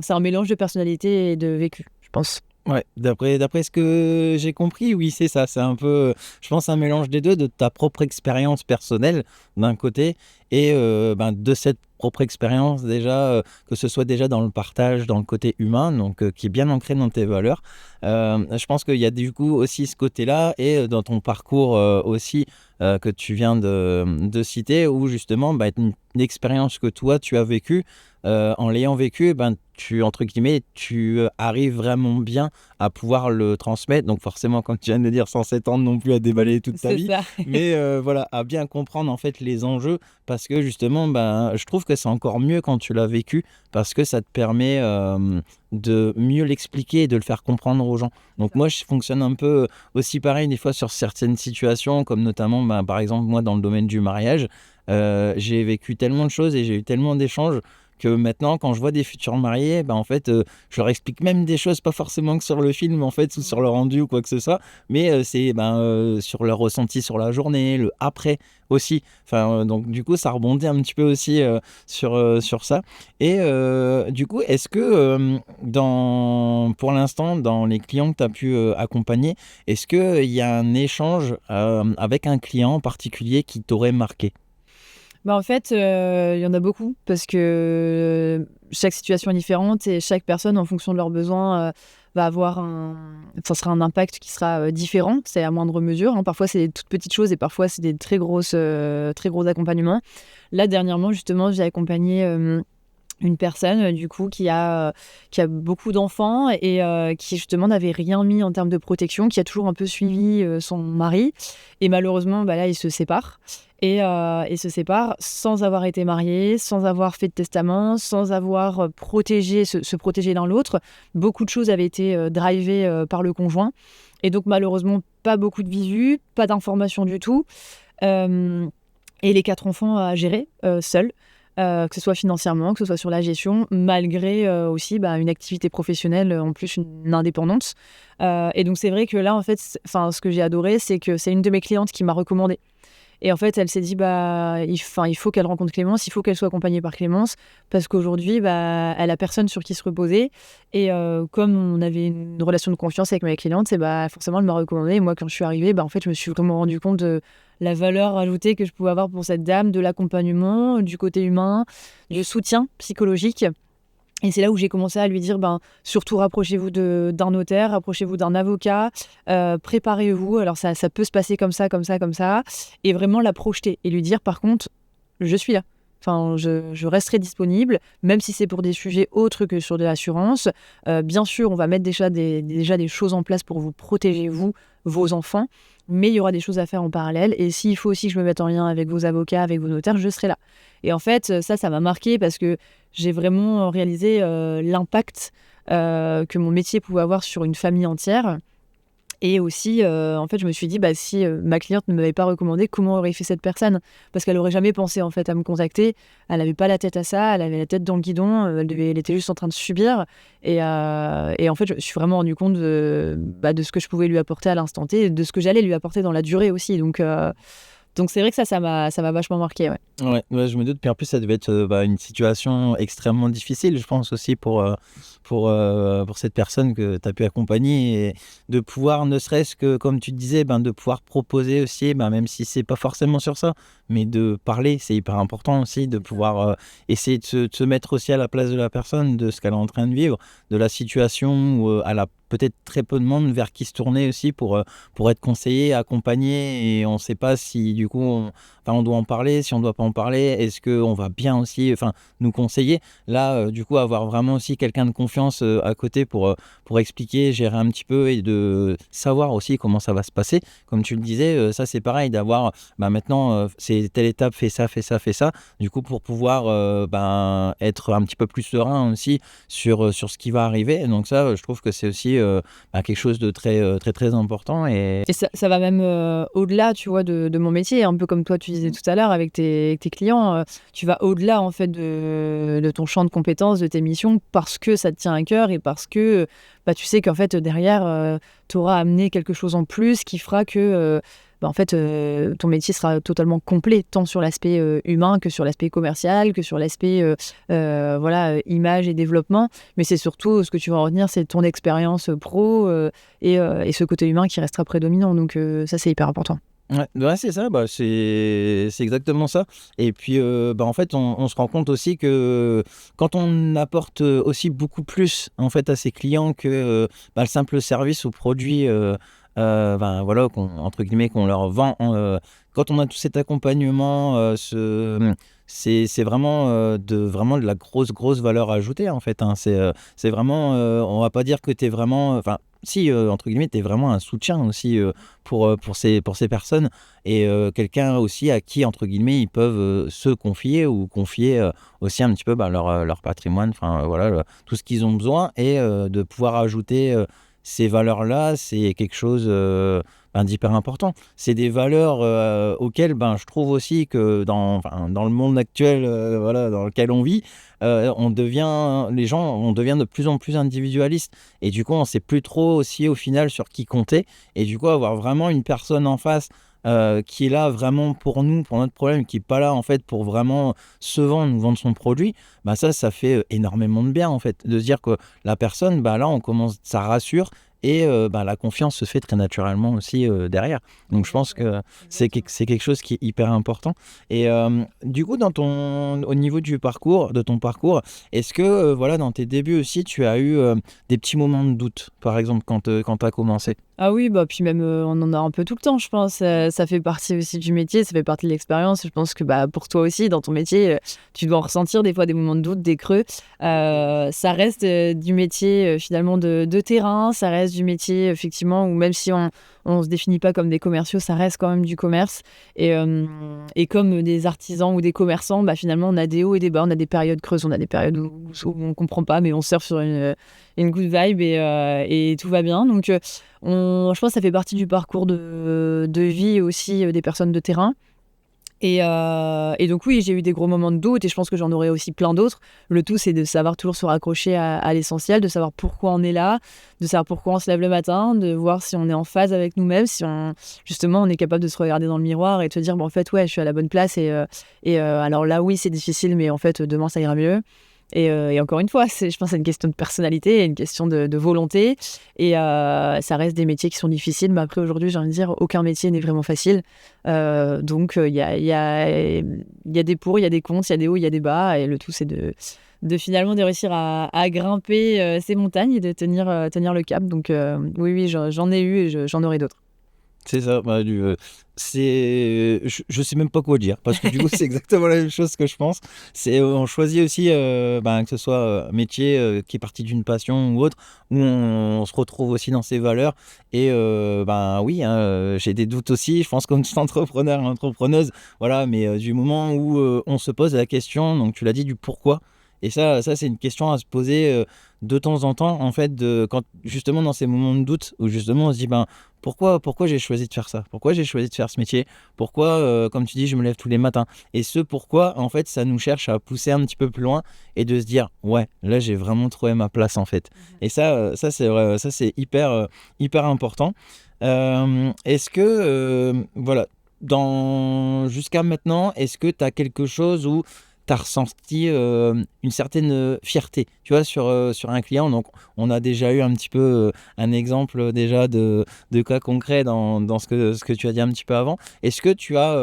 c'est un mélange de personnalité et de vécu, je pense. Ouais, d'après ce que j'ai compris, oui, c'est ça. C'est un peu, je pense, un mélange des deux, de ta propre expérience personnelle d'un côté et de cette propre expérience déjà, que ce soit déjà dans le partage, dans le côté humain, donc qui est bien ancré dans tes valeurs. Je pense qu'il y a du coup aussi ce côté-là et dans ton parcours aussi que tu viens de citer, où justement, une expérience que toi tu as vécue, en l'ayant vécue, tu, entre guillemets, tu arrives vraiment bien à pouvoir le transmettre. Donc forcément, comme tu viens de le dire, sans s'étendre non plus à déballer toute ta C'est vie, ça. mais voilà, à bien comprendre en fait les enjeux, parce que justement, je trouve que c'est encore mieux quand tu l'as vécu, parce que ça te permet de mieux l'expliquer et de le faire comprendre aux gens. Donc moi, je fonctionne un peu aussi pareil des fois sur certaines situations, comme notamment, par exemple, moi, dans le domaine du mariage, j'ai vécu tellement de choses et j'ai eu tellement d'échanges que maintenant, quand je vois des futurs mariés, en fait, je leur explique même des choses, pas forcément que sur le film, en fait, ou sur le rendu ou quoi que ce soit, mais c'est sur leur ressenti sur la journée, le après aussi. Enfin, donc, du coup, ça rebondit un petit peu aussi sur ça. Et du coup, est-ce que, pour l'instant, dans les clients que tu as pu accompagner, est-ce qu'il y a un échange avec un client en particulier qui t'aurait marqué? En fait, il y en a beaucoup parce que chaque situation est différente et chaque personne, en fonction de leurs besoins, va avoir ça sera un impact qui sera différent. C'est à moindre mesure, hein. Parfois, c'est des toutes petites choses et parfois, c'est des très gros accompagnements. Là, dernièrement, justement, j'ai accompagné une personne du coup qui a beaucoup d'enfants et qui justement n'avait rien mis en termes de protection, qui a toujours un peu suivi son mari et malheureusement là ils se séparent et se séparent sans avoir été mariés, sans avoir fait de testament, sans avoir protégé se protéger l'un l'autre. Beaucoup de choses avaient été drivées par le conjoint et donc malheureusement pas beaucoup de visu, pas d'informations du tout et les 4 enfants à gérer seuls. Que ce soit financièrement, que ce soit sur la gestion, malgré aussi une activité professionnelle, en plus une indépendance. Et donc c'est vrai que là, en fait, ce que j'ai adoré, c'est que c'est une de mes clientes qui m'a recommandé. Et en fait, elle s'est dit, il faut qu'elle rencontre Clémence, il faut qu'elle soit accompagnée par Clémence, parce qu'aujourd'hui, elle a personne sur qui se reposer. Et comme on avait une relation de confiance avec ma cliente, forcément, elle m'a recommandé. Et moi, quand je suis arrivée, en fait, je me suis vraiment rendu compte de la valeur ajoutée que je pouvais avoir pour cette dame, de l'accompagnement, du côté humain, du soutien psychologique. Et c'est là où j'ai commencé à lui dire, surtout rapprochez-vous d'un notaire, rapprochez-vous d'un avocat, préparez-vous. Alors ça peut se passer comme ça, comme ça, comme ça. Et vraiment la projeter et lui dire, par contre, je suis là. Enfin, je resterai disponible, même si c'est pour des sujets autres que sur de l'assurance. Bien sûr, on va mettre déjà des choses en place pour vous protéger, vous, vos enfants, mais il y aura des choses à faire en parallèle. Et s'il faut aussi que je me mette en lien avec vos avocats, avec vos notaires, je serai là. Et en fait, ça m'a marqué parce que j'ai vraiment réalisé l'impact que mon métier pouvait avoir sur une famille entière. Et aussi, en fait, je me suis dit, si ma cliente ne m'avait pas recommandé, comment aurait fait cette personne? Parce qu'elle aurait jamais pensé, en fait, à me contacter. Elle n'avait pas la tête à ça, elle avait la tête dans le guidon, elle était juste en train de subir. Et en fait, je me suis vraiment rendu compte de ce que je pouvais lui apporter à l'instant T, et de ce que j'allais lui apporter dans la durée aussi. Donc c'est vrai que ça m'a vachement marqué, ouais. Ouais, je me doute. Puis en plus, ça devait être une situation extrêmement difficile, je pense aussi pour cette personne que tu as pu accompagner et de pouvoir, ne serait-ce que, comme tu disais, de pouvoir proposer aussi, même si c'est pas forcément sur ça, mais de parler, c'est hyper important aussi, de pouvoir essayer de se mettre aussi à la place de la personne, de ce qu'elle est en train de vivre, de la situation où elle a peut-être très peu de monde vers qui se tourner aussi pour être conseillé, accompagné, et on ne sait pas si du coup on doit en parler, si on ne doit pas en parler, est-ce qu'on va bien aussi nous conseiller. Là, du coup, avoir vraiment aussi quelqu'un de confiance à côté pour expliquer, gérer un petit peu et de savoir aussi comment ça va se passer. Comme tu le disais, ça c'est pareil, d'avoir maintenant, c'est telle étape, fais ça, fais ça, fais ça. Du coup, pour pouvoir être un petit peu plus serein aussi sur ce qui va arriver. Donc ça, je trouve que c'est aussi quelque chose de très, très, très important. Et Et ça va même au-delà, tu vois, de mon métier, un peu comme toi, tu disais tout à l'heure avec tes clients. Tu vas au-delà, en fait, de ton champ de compétences, de tes missions, parce que ça te tient à cœur et parce que tu sais qu'en fait, derrière, tu auras amené quelque chose en plus qui fera que en fait, ton métier sera totalement complet, tant sur l'aspect humain que sur l'aspect commercial, que sur l'aspect image et développement. Mais c'est surtout, ce que tu vas en retenir, c'est ton expérience pro et ce côté humain qui restera prédominant. Donc ça, c'est hyper important. Ouais, c'est ça, c'est exactement ça. Et puis, en fait, on se rend compte aussi que quand on apporte aussi beaucoup plus en fait à ses clients que le simple service ou produit, entre guillemets, qu'on leur vend. Quand on a tout cet accompagnement, c'est vraiment vraiment de la grosse valeur ajoutée en fait. Hein. C'est vraiment, on va pas dire que tu es vraiment, si, entre guillemets, tu es vraiment un soutien aussi pour ces personnes et quelqu'un aussi à qui, entre guillemets, ils peuvent se confier ou confier aussi un petit peu leur patrimoine, tout ce qu'ils ont besoin et de pouvoir ajouter ces valeurs-là, c'est quelque chose d'hyper important. C'est des valeurs auxquelles je trouve aussi que dans le monde actuel dans lequel on vit, on devient de plus en plus individualiste. Et du coup, on ne sait plus trop aussi au final sur qui compter. Et du coup, avoir vraiment une personne en face qui est là vraiment pour nous, pour notre problème, qui n'est pas là en fait pour vraiment nous vendre son produit, ça fait énormément de bien en fait, de se dire que la personne, là on commence, ça rassure et la confiance se fait très naturellement aussi derrière. Donc je pense que c'est quelque chose qui est hyper important. Et du coup, au niveau de ton parcours, est-ce que dans tes débuts aussi, tu as eu des petits moments de doute, par exemple quand tu as commencé? Ah oui, puis même, on en a un peu tout le temps, je pense. Ça fait partie aussi du métier, ça fait partie de l'expérience. Je pense que pour toi aussi, dans ton métier, tu dois en ressentir des fois des moments de doute, des creux. Ça reste du métier finalement de terrain, ça reste du métier effectivement où même si on se définit pas comme des commerciaux, ça reste quand même du commerce. Et comme des artisans ou des commerçants, finalement, on a des hauts et des bas, on a des périodes creuses, on a des périodes où on comprend pas, mais on surfe sur une good vibe et tout va bien. Donc, je pense que ça fait partie du parcours de vie aussi des personnes de terrain. Et donc oui, j'ai eu des gros moments de doute et je pense que j'en aurai aussi plein d'autres. Le tout, c'est de savoir toujours se raccrocher à l'essentiel, de savoir pourquoi on est là, de savoir pourquoi on se lève le matin, de voir si on est en phase avec nous-mêmes, si justement on est capable de se regarder dans le miroir et de se dire en fait ouais, je suis à la bonne place et alors là oui c'est difficile mais en fait demain ça ira mieux. Et encore une fois, je pense que c'est une question de personnalité, une question de volonté. Et ça reste des métiers qui sont difficiles. Mais après, aujourd'hui, j'ai envie de dire, aucun métier n'est vraiment facile. Donc, il y a des pour, il y a des contre, il y a des hauts, il y a des bas. Et le tout, c'est finalement de réussir à grimper ces montagnes et de tenir le cap. Donc, oui, j'en ai eu et j'en aurai d'autres. C'est ça. Je sais même pas quoi dire parce que du coup c'est exactement la même chose que je pense. C'est on choisit aussi que ce soit métier qui est parti d'une passion ou autre où on se retrouve aussi dans ses valeurs et oui hein, j'ai des doutes aussi. Je pense comme tout entrepreneur et entrepreneuse voilà mais du moment où on se pose la question donc tu l'as dit du pourquoi et ça c'est une question à se poser de temps en temps en fait quand justement dans ces moments de doute où justement on se dit pourquoi j'ai choisi de faire ça? Pourquoi j'ai choisi de faire ce métier? Pourquoi, comme tu dis, je me lève tous les matins? Et ce pourquoi, en fait, ça nous cherche à pousser un petit peu plus loin et de se dire, ouais, là, j'ai vraiment trouvé ma place, en fait. Et ça c'est vrai, ça, c'est hyper important. Est-ce que, voilà, jusqu'à maintenant, est-ce que tu as quelque chose où tu as ressenti une certaine fierté, tu vois, sur un client? Donc, on a déjà eu un petit peu un exemple déjà de cas concrets dans ce que tu as dit un petit peu avant. Est-ce que tu as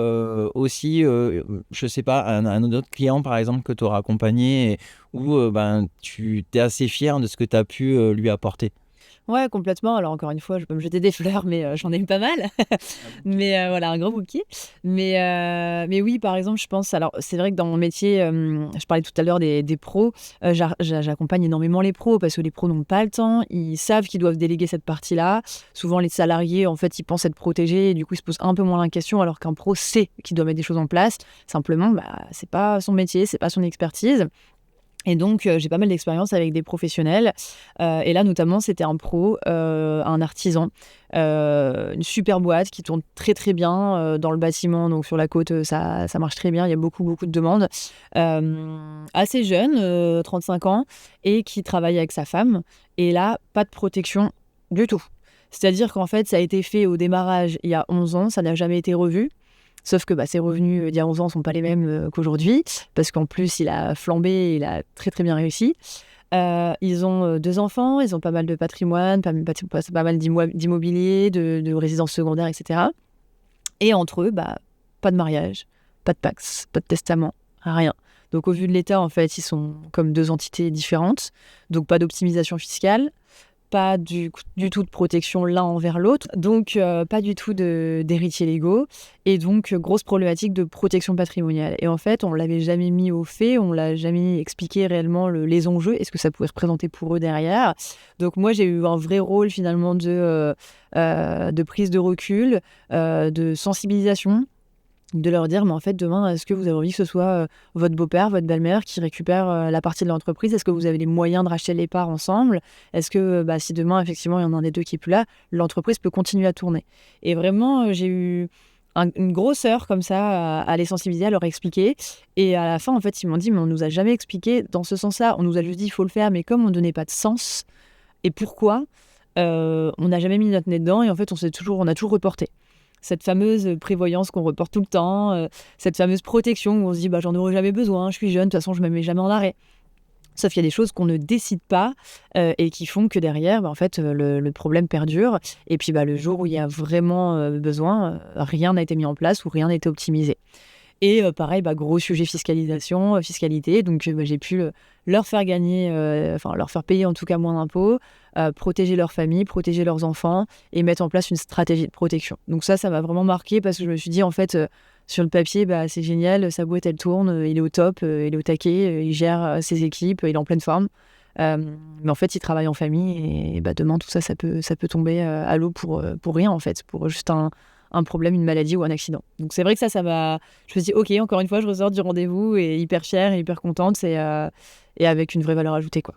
aussi, je sais pas, un autre client par exemple que tu auras accompagné et où tu es assez fier de ce que tu as pu lui apporter? Ouais, complètement. Alors encore une fois, je peux me jeter des fleurs, mais j'en ai eu pas mal. Mais voilà, un gros bouquet. Mais oui, par exemple, je pense alors c'est vrai que dans mon métier, je parlais tout à l'heure des pros, j'accompagne énormément les pros parce que les pros n'ont pas le temps. Ils savent qu'ils doivent déléguer cette partie-là. Souvent, les salariés, en fait, ils pensent être protégés et du coup, ils se posent un peu moins la question alors qu'un pro sait qu'il doit mettre des choses en place. Simplement, c'est pas son métier, c'est pas son expertise. Et donc, j'ai pas mal d'expérience avec des professionnels. Et là, notamment, c'était un pro, un artisan, une super boîte qui tourne très, très bien, dans le bâtiment. Donc sur la côte, ça marche très bien. Il y a beaucoup, beaucoup de demandes. Assez jeune, 35 ans et qui travaille avec sa femme. Et là, pas de protection du tout. C'est-à-dire qu'en fait, ça a été fait au démarrage il y a 11 ans, ça n'a jamais été revu. Sauf que ses revenus d'il y a 11 ans ne sont pas les mêmes qu'aujourd'hui, parce qu'en plus, il a flambé, il a très très bien réussi. Ils ont 2 enfants, ils ont pas mal de patrimoine, pas mal d'immobilier, de résidences secondaires, etc. Et entre eux, pas de mariage, pas de Pacs, pas de testament, rien. Donc au vu de l'État, en fait, ils sont comme 2 entités différentes, donc pas d'optimisation fiscale, pas du tout de protection l'un envers l'autre, donc pas du tout d'héritiers légaux, et donc grosse problématique de protection patrimoniale. Et en fait, on l'avait jamais mis au fait, on l'a jamais expliqué réellement les enjeux et ce que ça pouvait représenter pour eux derrière. Donc moi, j'ai eu un vrai rôle finalement de prise de recul, de sensibilisation, de leur dire, mais en fait, demain, est-ce que vous avez envie que ce soit votre beau-père, votre belle-mère qui récupère la partie de l'entreprise? Est-ce que vous avez les moyens de racheter les parts ensemble? Est-ce que si demain, effectivement, il y en a un des deux qui est plus là, l'entreprise peut continuer à tourner? Et vraiment, j'ai eu une grosse heure comme ça à les sensibiliser, à leur expliquer. Et à la fin, en fait, ils m'ont dit, mais on nous a jamais expliqué dans ce sens-là. On nous a juste dit, il faut le faire, mais comme on ne donnait pas de sens et pourquoi, on n'a jamais mis notre nez dedans et en fait, on a toujours reporté. Cette fameuse prévoyance qu'on reporte tout le temps, cette fameuse protection où on se dit j'en aurai jamais besoin, je suis jeune, de toute façon je me mets jamais en arrêt. Sauf qu'il y a des choses qu'on ne décide pas et qui font que derrière, en fait, le problème perdure. Et puis le jour où il y a vraiment besoin, rien n'a été mis en place ou rien n'a été optimisé. Et pareil, gros sujet fiscalité. Donc j'ai pu leur faire gagner, leur faire payer en tout cas moins d'impôts, protéger leur famille, protéger leurs enfants et mettre en place une stratégie de protection. Donc ça m'a vraiment marqué parce que je me suis dit, en fait, sur le papier, c'est génial, sa boîte, elle tourne, il est au top, il est au taquet, il gère ses équipes, il est en pleine forme. Mais en fait, il travaille en famille et demain, tout ça peut tomber à l'eau pour rien, en fait, pour juste un problème, une maladie ou un accident. Donc c'est vrai que ça m'a... Je me suis dit, ok, encore une fois, je ressors du rendez-vous et hyper fière et hyper contente et avec une vraie valeur ajoutée, quoi.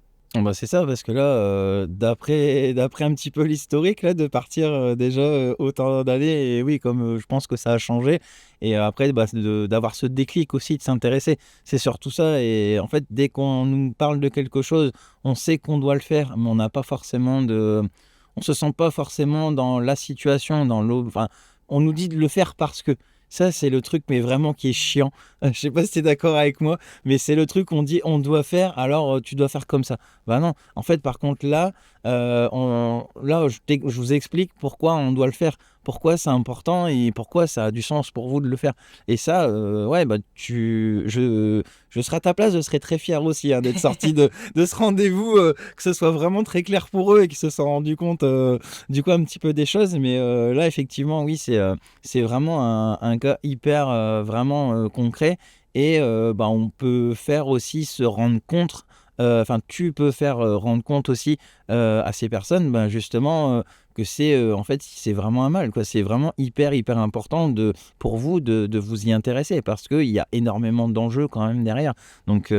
C'est ça, parce que là, d'après un petit peu l'historique, là, de partir déjà autant d'années, et oui, comme je pense que ça a changé, et après, d'avoir ce déclic aussi, de s'intéresser, c'est surtout ça. Et en fait, dès qu'on nous parle de quelque chose, on sait qu'on doit le faire, mais on n'a pas forcément on se sent pas forcément dans la situation, enfin, on nous dit de le faire parce que. Ça, c'est le truc, mais vraiment qui est chiant. Je sais pas si tu es d'accord avec moi, mais c'est le truc qu'on dit on doit faire, alors tu dois faire comme ça. Non. En fait, par contre, là, je vous explique pourquoi on doit le faire. pourquoi c'est important et pourquoi ça a du sens pour vous de le faire. Et ça, ouais, bah, je serais à ta place, je serais très fier aussi, hein, d'être sorti de ce rendez-vous, que ce soit vraiment très clair pour eux et qu'ils se soient rendus compte, du coup, un petit peu des choses. Mais là, effectivement, oui, c'est vraiment un cas hyper, vraiment concret. Et bah, on peut faire aussi se rendre compte, enfin, tu peux faire rendre compte aussi à ces personnes, ben, justement, que c'est en fait, c'est vraiment un mal, quoi. C'est vraiment hyper, hyper important pour vous de vous y intéresser parce qu'il y a énormément d'enjeux quand même derrière. Donc,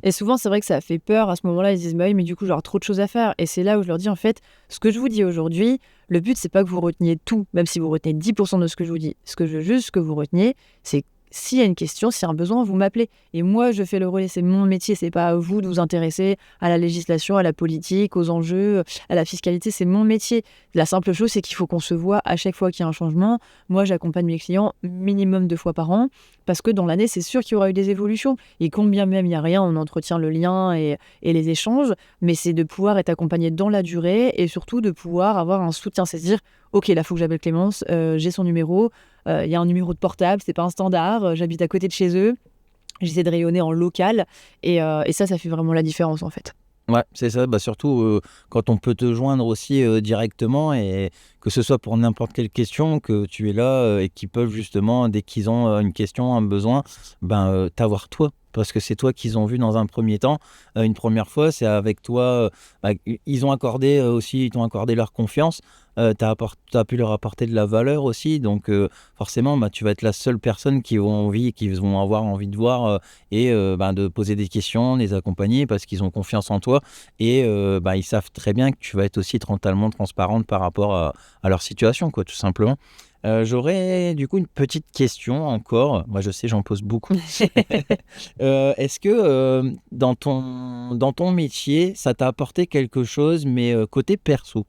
Et souvent, c'est vrai que ça fait peur. À ce moment-là, ils se disent: «Bah oui, mais du coup, j'aurai trop de choses à faire», et c'est là où je leur dis: «En fait, ce que je vous dis aujourd'hui, le but, c'est pas que vous reteniez tout, même si vous retenez 10 de ce que je vous dis. Ce que je veux juste que vous reteniez, c'est s'il y a une question, s'il y a un besoin, vous m'appelez, et moi, je fais le relais. C'est mon métier, c'est pas à vous de vous intéresser à la législation, à la politique, aux enjeux, à la fiscalité. C'est mon métier. La simple chose, c'est qu'il faut qu'on se voit à chaque fois qu'il y a un changement. Moi, j'accompagne mes clients minimum 2 fois par an parce que dans l'année, c'est sûr qu'il y aura eu des évolutions. Et combien même il n'y a rien, on entretient le lien et les échanges, mais c'est de pouvoir être accompagné dans la durée et surtout de pouvoir avoir un soutien. C'est se dire: ok, là, il faut que j'appelle Clémence, j'ai son numéro, il y a un numéro de portable, c'est pas un standard, j'habite à côté de chez eux, j'essaie de rayonner en local, et ça fait vraiment la différence en fait. ouais, c'est ça. Bah, surtout quand on peut te joindre aussi directement et que ce soit pour n'importe quelle question, que tu es là et qu'ils peuvent justement, dès qu'ils ont une question, un besoin, ben, t'avoir toi. Parce que c'est toi qu'ils ont vu dans un premier temps, une première fois, c'est avec toi, bah, ils ont accordé aussi, ils t'ont accordé leur confiance, t'as pu leur apporter de la valeur aussi, donc forcément, bah, tu vas être la seule personne qui vont avoir envie de voir et bah, de poser des questions, les accompagner parce qu'ils ont confiance en toi et bah, ils savent très bien que tu vas être aussi totalement transparente par rapport à leur situation, quoi, tout simplement. J'aurais du coup une petite question encore. Moi, je sais, j'en pose beaucoup. Est-ce que dans ton métier, ça t'a apporté quelque chose, mais côté perso?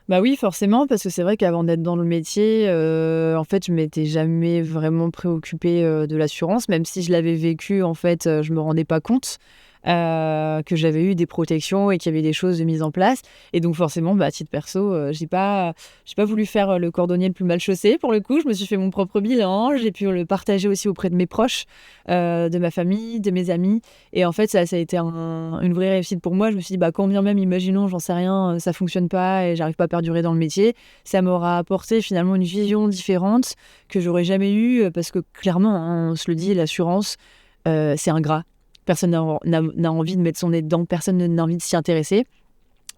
Bah oui, forcément, parce que c'est vrai qu'avant d'être dans le métier, en fait, je m'étais jamais vraiment préoccupée, de l'assurance, même si je l'avais vécu, en fait, je me rendais pas compte, que j'avais eu des protections et qu'il y avait des choses de mises en place, et donc forcément, bah, à titre perso, j'ai pas voulu faire, le cordonnier le plus mal chaussé pour le coup. Je me suis fait mon propre bilan, j'ai pu le partager aussi auprès de mes proches, de ma famille, de mes amis, et en fait, ça a été une vraie réussite pour moi. Je me suis dit: «Bah, quand bien même, imaginons, j'en sais rien, ça fonctionne pas et j'arrive pas à perdurer dans le métier», ça m'aura apporté finalement une vision différente que j'aurais jamais eue, parce que clairement, hein, on se le dit, l'assurance, c'est ingrat. Personne n'a envie de mettre son nez dedans, personne n'a envie de s'y intéresser.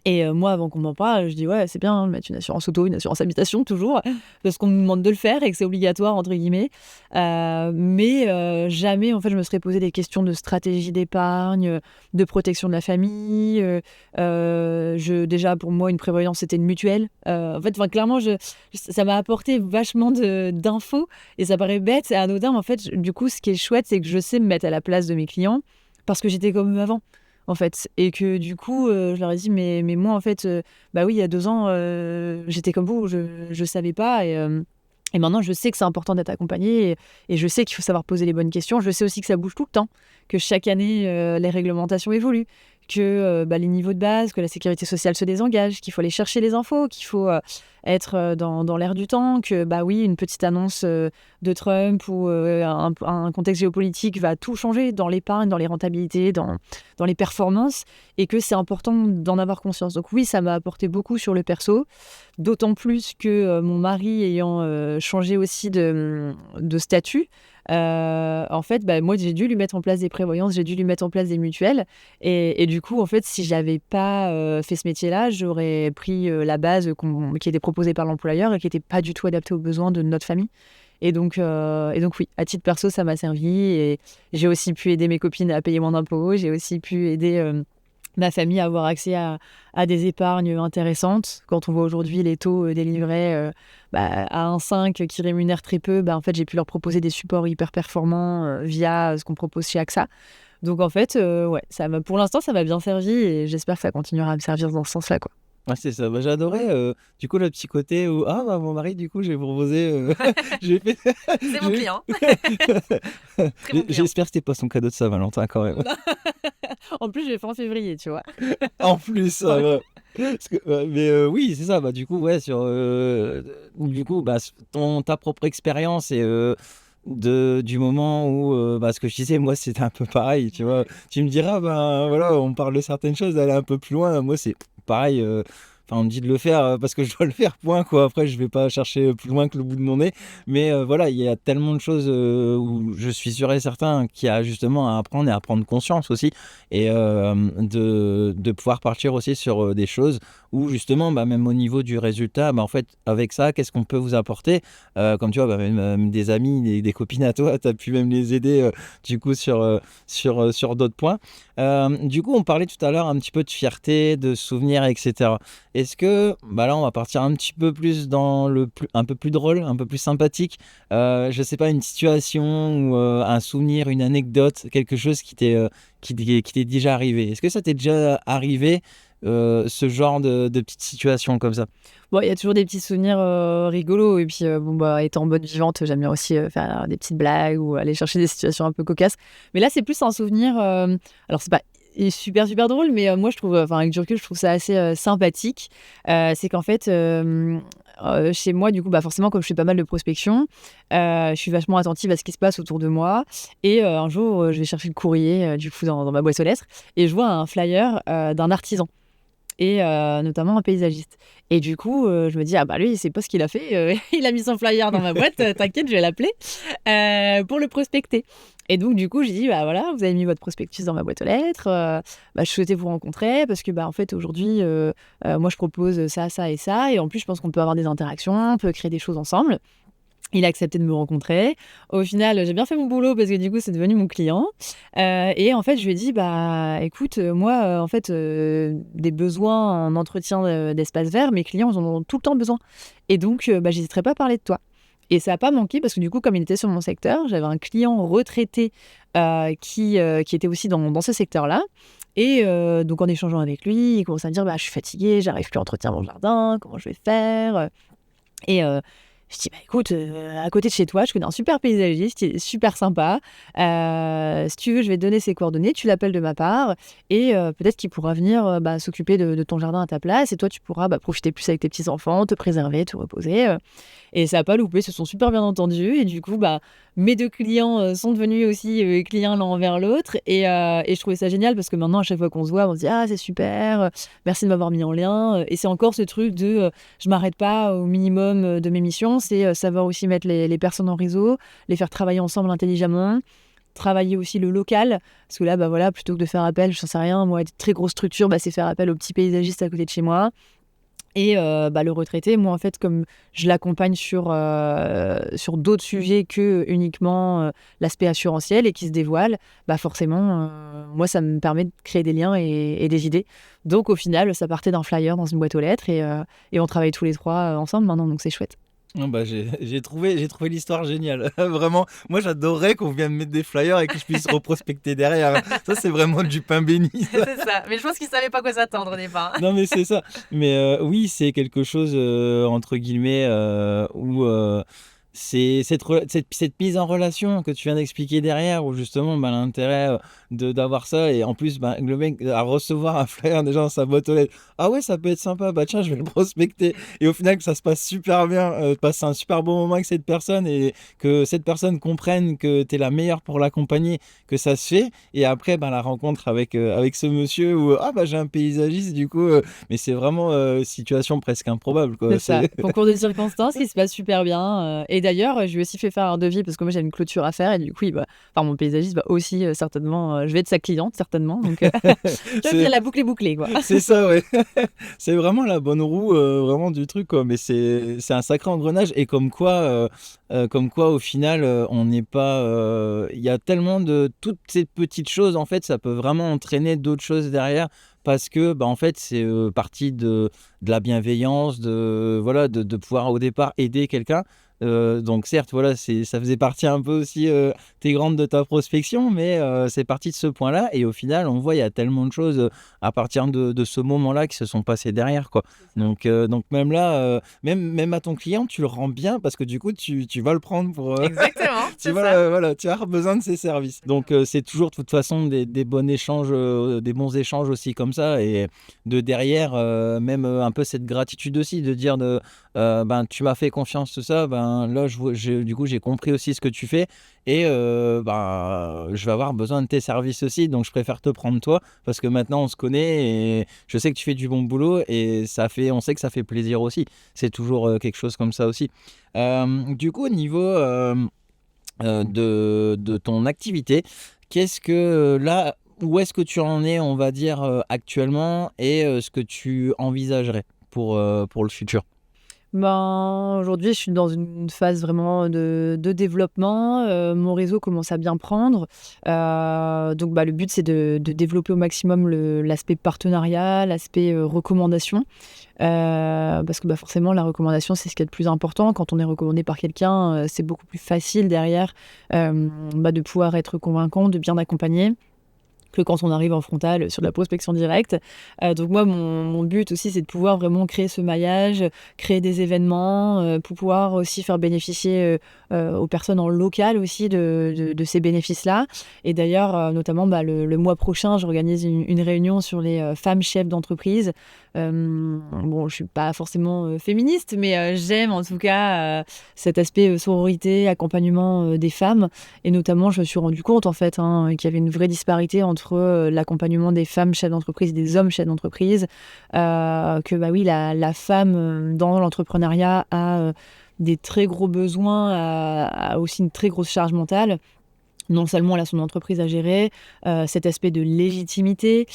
Et moi, avant qu'on m'en parle, je dis: «Ouais, c'est bien, hein, de mettre une assurance auto, une assurance habitation toujours, parce qu'on nous demande de le faire et que c'est «obligatoire» entre guillemets». Mais jamais, en fait, je me serais posé des questions de stratégie d'épargne, de protection de la famille. Déjà, pour moi, une prévoyance, c'était une mutuelle. En fait, enfin, clairement, ça m'a apporté vachement d'infos, et ça paraît bête et anodin, mais en fait, du coup, ce qui est chouette, c'est que je sais me mettre à la place de mes clients parce que j'étais comme eux avant, en fait, et que du coup, je leur ai dit: «Mais moi, en fait, bah oui, il y a 2 ans, j'étais comme vous, je savais pas, et maintenant je sais que c'est important d'être accompagné, et je sais qu'il faut savoir poser les bonnes questions. Je sais aussi que ça bouge tout le temps, que chaque année, les réglementations évoluent, que, bah, les niveaux de base, que la sécurité sociale se désengage, qu'il faut aller chercher les infos, qu'il faut, être, dans l'air du temps, que, bah oui, une petite annonce, de Trump ou, un contexte géopolitique va tout changer dans l'épargne, dans les rentabilités, dans les performances, et que c'est important d'en avoir conscience». Donc oui, ça m'a apporté beaucoup sur le perso, d'autant plus que, mon mari ayant, changé aussi de statut, en fait, bah, moi, j'ai dû lui mettre en place des prévoyances, j'ai dû lui mettre en place des mutuelles, et du coup, en fait, si j'avais pas, fait ce métier-là, j'aurais pris, la base qui était proposée par l'employeur et qui était pas du tout adaptée aux besoins de notre famille. Et donc oui, à titre perso, ça m'a servi, et j'ai aussi pu aider mes copines à payer moins d'impôts. J'ai aussi pu aider, ma famille à avoir accès à des épargnes intéressantes. Quand on voit aujourd'hui les taux, des livrets, bah, à 1,5 qui rémunèrent très peu, bah, en fait, j'ai pu leur proposer des supports hyper performants, via, ce qu'on propose chez AXA. Donc en fait, ouais, pour l'instant, ça m'a bien servi, et j'espère que ça continuera à me servir dans ce sens-là, quoi. Ouais, c'est ça. Bah, j'ai adoré, du coup, le petit côté où: «Ah bah, mon mari, du coup, j'ai proposé, j'ai fait C'est mon j'ai client. Très bon client. j'espère que c'était pas son cadeau de Saint-Valentin quand même». En plus, je l'ai fait en février, tu vois? En plus, ça va. Oui, c'est ça. Bah, du coup, ouais, du coup, bah, ta propre expérience et du moment où, bah, ce que je disais, moi, c'était un peu pareil, tu vois. Tu me diras, ben voilà, on parle de certaines choses, d'aller un peu plus loin. Moi, c'est pareil. Enfin, on me dit de le faire parce que je dois le faire, point, quoi. Après, je vais pas chercher plus loin que le bout de mon nez. Mais voilà, il y a tellement de choses où je suis sûr et certain qu'il y a justement à apprendre et à prendre conscience aussi. Et de pouvoir partir aussi sur des choses où justement, bah, même au niveau du résultat, bah, en fait, avec ça, qu'est-ce qu'on peut vous apporter comme tu vois, bah, même des amis, des copines à toi, tu as pu même les aider du coup sur d'autres points. Du coup, on parlait tout à l'heure un petit peu de fierté, de souvenirs, etc. Est-ce que, bah là, on va partir un petit peu plus dans un peu plus drôle, un peu plus sympathique. Je sais pas, une situation ou un souvenir, une anecdote, quelque chose qui t'est déjà arrivé. Est-ce que ça t'est déjà arrivé, ce genre de petite situation comme ça? Bon, il y a toujours des petits souvenirs rigolos. Et puis, bon, bah, étant bonne vivante, j'aime bien aussi faire des petites blagues ou aller chercher des situations un peu cocasses. Mais là, c'est plus un souvenir. Alors, c'est pas super, super drôle, mais moi, je trouve, enfin, avec du recul, je trouve ça assez sympathique. C'est qu'en fait, chez moi, du coup, bah, forcément, comme je fais pas mal de prospection, je suis vachement attentive à ce qui se passe autour de moi. Et un jour, je vais chercher le courrier, du coup, dans ma boîte aux lettres, et je vois un flyer d'un artisan et notamment un paysagiste. Et du coup, je me dis: «Ah bah lui, c'est pas ce qu'il a fait, il a mis son flyer dans ma boîte, t'inquiète, je vais l'appeler, pour le prospecter». Et donc du coup, j'ai dit: «Bah voilà, vous avez mis votre prospectus dans ma boîte aux lettres, bah je souhaitais vous rencontrer parce que, bah, en fait, aujourd'hui, moi je propose ça, ça et ça, et en plus je pense qu'on peut avoir des interactions, on peut créer des choses ensemble». Il a accepté de me rencontrer. Au final, j'ai bien fait mon boulot parce que du coup, c'est devenu mon client. Et en fait, je lui ai dit: «Bah, écoute, moi, en fait, des besoins en entretien d'espaces verts, mes clients, ils en ont tout le temps besoin. Et donc, bah, j'hésiterai pas à parler de toi». Et ça a pas manqué parce que du coup, comme il était sur mon secteur, j'avais un client retraité, qui était aussi dans ce secteur-là. Et donc en échangeant avec lui, il commence à me dire: «Bah, je suis fatigué, j'arrive plus à entretenir mon jardin, comment je vais faire?» Et je dis: «Bah, écoute, à côté de chez toi, je connais un super paysagiste, il est super sympa. Si tu veux, je vais te donner ses coordonnées, tu l'appelles de ma part, et peut-être qu'il pourra venir, bah, s'occuper de ton jardin à ta place, et toi, tu pourras, bah, profiter plus avec tes petits-enfants, te préserver, te reposer». Et ça a pas loupé, ils se sont super bien entendus, et du coup, bah, mes 2 clients, sont devenus aussi, clients l'un envers l'autre. Et je trouvais ça génial parce que maintenant, à chaque fois qu'on se voit, on se dit: «Ah, c'est super, merci de m'avoir mis en lien», et c'est encore ce truc de, je m'arrête pas au minimum, de mes missions. C'est, savoir aussi mettre les personnes en réseau, les faire travailler ensemble intelligemment, travailler aussi le local. Parce que là, bah, voilà, plutôt que de faire appel, j'en sais rien moi, à des très grosses structures, bah, c'est faire appel au petit paysagiste à côté de chez moi. Et bah, le retraité, moi, en fait, comme je l'accompagne sur d'autres sujets que uniquement, l'aspect assurantiel, et qui se dévoile, bah, forcément, moi, ça me permet de créer des liens et des idées. Donc au final, ça partait d'un flyer dans une boîte aux lettres, et on travaille tous les 3 ensemble maintenant, donc c'est chouette. Non, bah, j'ai trouvé l'histoire géniale. Vraiment, moi j'adorerais qu'on vienne mettre des flyers et que je puisse reprospecter derrière. Ça, c'est vraiment du pain béni. C'est ça, mais je pense qu'ils savaient pas quoi s'attendre au départ. Non, mais c'est ça. Mais oui, c'est quelque chose, entre guillemets, où c'est cette mise en relation que tu viens d'expliquer derrière, où justement, bah, l'intérêt d'avoir ça, et en plus, bah, le mec à recevoir un flyer déjà dans sa boîte aux lettres. Ah ouais, ça peut être sympa, bah tiens, je vais le prospecter. Et au final, que ça se passe super bien, passer un super bon moment avec cette personne, et que cette personne comprenne que tu es la meilleure pour l'accompagner, que ça se fait. Et après, bah, la rencontre avec ce monsieur, où ah bah j'ai un paysagiste, du coup, mais c'est vraiment situation presque improbable, quoi. C'est ça, concours de circonstances qui se passe super bien, et d'ailleurs, je lui ai aussi fait faire un devis parce que moi j'ai une clôture à faire, et du coup, enfin mon paysagiste va aussi, certainement, je vais être sa cliente certainement, donc tu vois, C'est la boucle est bouclée, quoi. c'est ça, ouais. C'est vraiment la bonne roue, vraiment du truc, quoi. Mais c'est un sacré engrenage, et comme quoi au final, on n'est pas, il y a tellement de toutes ces petites choses, en fait, ça peut vraiment entraîner d'autres choses derrière, parce que, bah, en fait, c'est, parti de la bienveillance, de voilà, de pouvoir au départ aider quelqu'un, Donc certes, voilà, ça faisait partie un peu aussi intégrante de ta prospection, mais c'est parti de ce point-là. Et au final, on voit, il y a tellement de choses à partir de ce moment-là qui se sont passées derrière, quoi. Donc même là, même à ton client, tu le rends bien parce que du coup, tu vas le prendre pour... Exactement, tu c'est ça. voilà, tu as besoin de ses services. Donc c'est toujours de toute façon des bons échanges, des bons échanges aussi comme ça. Et de derrière, même un peu cette gratitude aussi de dire ben, tu m'as fait confiance, tout ça. Ben, là, du coup, j'ai compris aussi ce que tu fais. Et ben, je vais avoir besoin de tes services aussi. Donc je préfère te prendre toi parce que maintenant on se connaît et je sais que tu fais du bon boulot et on sait que ça fait plaisir aussi. C'est toujours quelque chose comme ça aussi. Du coup, au niveau de ton activité, qu'est-ce que là, où est-ce que tu en es, on va dire, actuellement et ce que tu envisagerais pour le futur? Ben, aujourd'hui, je suis dans une phase vraiment de développement. Mon réseau commence à bien prendre. Donc, bah, le but, c'est de développer au maximum l'aspect partenariat, l'aspect recommandation. Parce que bah, forcément, la recommandation, c'est ce qui est le plus important. Quand on est recommandé par quelqu'un, c'est beaucoup plus facile derrière bah, de pouvoir être convaincant, de bien accompagner que quand on arrive en frontal sur de la prospection directe. Donc moi, mon but aussi, c'est de pouvoir vraiment créer ce maillage, créer des événements, pour pouvoir aussi faire bénéficier aux personnes en local aussi de ces bénéfices-là. Et d'ailleurs, notamment, bah, le mois prochain, j'organise une réunion sur les femmes chefs d'entreprise. Bon, je suis pas forcément féministe, mais j'aime en tout cas cet aspect sororité, accompagnement des femmes. Et notamment, je me suis rendu compte en fait qu'il y avait une vraie disparité entre l'accompagnement des femmes chefs d'entreprise et des hommes chefs d'entreprise. Que bah oui, la femme dans l'entrepreneuriat a des très gros besoins, a aussi une très grosse charge mentale. Non seulement elle a son entreprise à gérer, cet aspect de légitimité,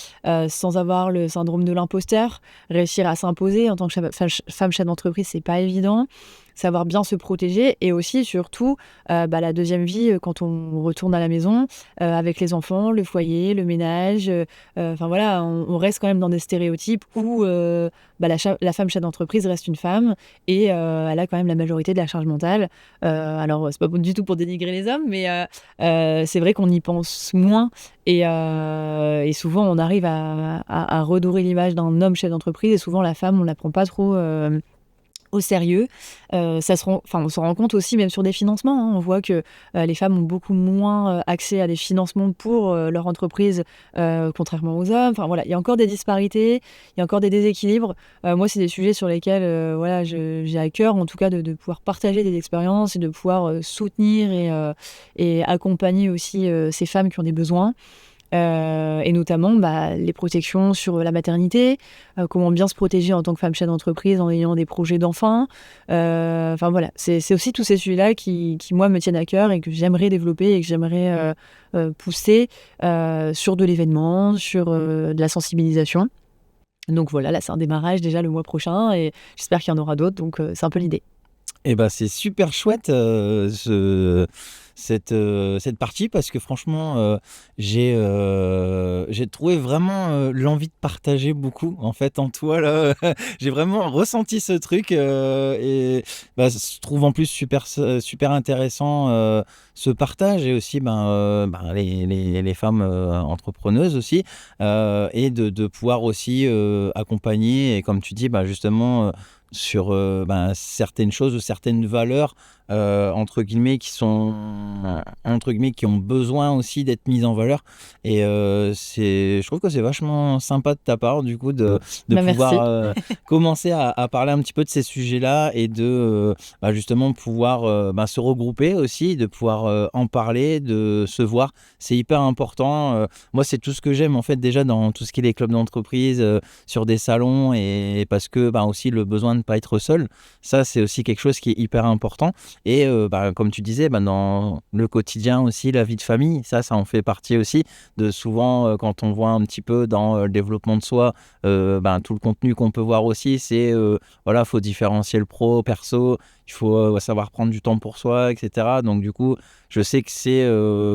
sans avoir le syndrome de l'imposteur, réussir à s'imposer en tant que femme chef d'entreprise, c'est pas évident. Savoir bien se protéger et aussi, surtout, bah, la deuxième vie, quand on retourne à la maison, avec les enfants, le foyer, le ménage. Enfin voilà, on reste quand même dans des stéréotypes où bah, la femme chef d'entreprise reste une femme et elle a quand même la majorité de la charge mentale. Alors, c'est pas du tout pour dénigrer les hommes, mais c'est vrai qu'on y pense moins et souvent on arrive à redorer l'image d'un homme chef d'entreprise et souvent la femme on la prend pas trop au sérieux. On se rend compte aussi même sur des financements, hein. On voit que les femmes ont beaucoup moins accès à des financements pour leur entreprise, contrairement aux hommes. Enfin voilà, il y a encore des disparités, il y a encore des déséquilibres. Moi, c'est des sujets sur lesquels voilà, j'ai à cœur en tout cas de pouvoir partager des expériences et de pouvoir soutenir et accompagner aussi ces femmes qui ont des besoins. Et notamment bah, les protections sur la maternité, comment bien se protéger en tant que femme chef d'entreprise en ayant des projets d'enfants. Enfin voilà, c'est aussi tous ces sujets-là qui, moi, me tiennent à cœur et que j'aimerais développer et que j'aimerais pousser sur de l'événement, sur de la sensibilisation. Donc voilà, là c'est un démarrage déjà le mois prochain et j'espère qu'il y en aura d'autres, donc c'est un peu l'idée. Eh ben, c'est super chouette cette partie parce que franchement, j'ai trouvé vraiment l'envie de partager beaucoup en fait en toi là. J'ai vraiment ressenti ce truc et bah, je trouve en plus super intéressant ce partage et aussi ben, les femmes entrepreneuses aussi et de pouvoir aussi accompagner et comme tu dis, bah, justement sur ben, certaines choses ou certaines valeurs entre guillemets qui sont entre guillemets qui ont besoin aussi d'être mises en valeur et je trouve que c'est vachement sympa de ta part du coup de Bah, pouvoir merci. commencer à parler un petit peu de ces sujets-là et de bah, justement pouvoir bah, se regrouper aussi, de pouvoir en parler, de se voir, c'est hyper important. Moi c'est tout ce que j'aime en fait déjà dans tout ce qui est les clubs d'entreprise, sur des salons et parce que bah, aussi le besoin de ne pas être seul, ça c'est aussi quelque chose qui est hyper important et bah, comme tu disais bah, dans le quotidien aussi la vie de famille, ça en fait partie aussi de souvent quand on voit un petit peu dans le développement de soi bah, tout le contenu qu'on peut voir aussi c'est voilà, faut différencier le pro, perso, il faut savoir prendre du temps pour soi, etc. Donc du coup je sais que c'est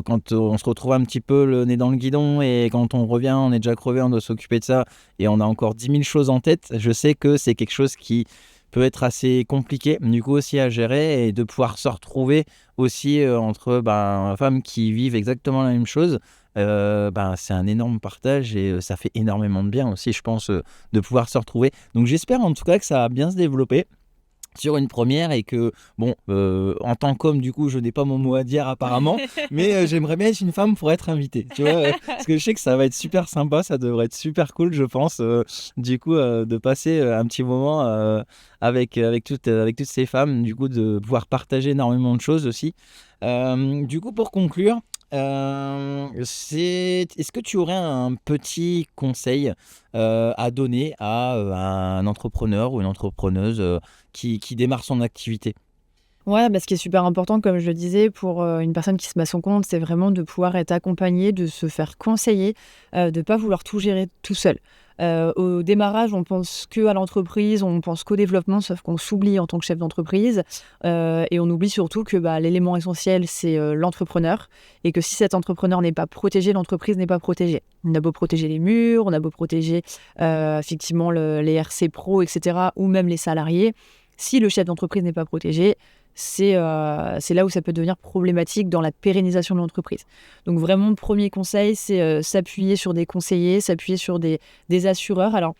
quand on se retrouve un petit peu le nez dans le guidon et quand on revient on est déjà crevé, on doit s'occuper de ça et on a encore 10 000 choses en tête, je sais que c'est quelque chose qui peut être assez compliqué du coup aussi à gérer, et de pouvoir se retrouver aussi entre femmes qui vivent exactement la même chose. C'est un énorme partage, et ça fait énormément de bien aussi, je pense, de pouvoir se retrouver. Donc j'espère en tout cas que ça va bien se développer sur une première, et que en tant qu'homme du coup je n'ai pas mon mot à dire apparemment, mais j'aimerais bien être une femme pour être invitée, tu vois, parce que je sais que ça va être super sympa, ça devrait être super cool, je pense, du coup de passer un petit moment avec toutes ces femmes, du coup de pouvoir partager énormément de choses aussi. Du coup, pour conclure, est-ce que tu aurais un petit conseil à donner à un entrepreneur ou une entrepreneuse qui démarre son activité? Ouais, ce qui est super important, comme je le disais, pour une personne qui se met à son compte, c'est vraiment de pouvoir être accompagné, de se faire conseiller, de ne pas vouloir tout gérer tout seul. Au démarrage, on pense que à l'entreprise, on pense qu'au développement, sauf qu'on s'oublie en tant que chef d'entreprise, et on oublie surtout que l'élément essentiel, c'est l'entrepreneur, et que si cet entrepreneur n'est pas protégé, l'entreprise n'est pas protégée. On a beau protéger les murs, on a beau protéger effectivement les RC Pro, etc., ou même les salariés. Si le chef d'entreprise n'est pas protégé, c'est là où ça peut devenir problématique dans la pérennisation de l'entreprise. Donc vraiment, premier conseil, c'est s'appuyer sur des conseillers, s'appuyer sur des assureurs. Alors,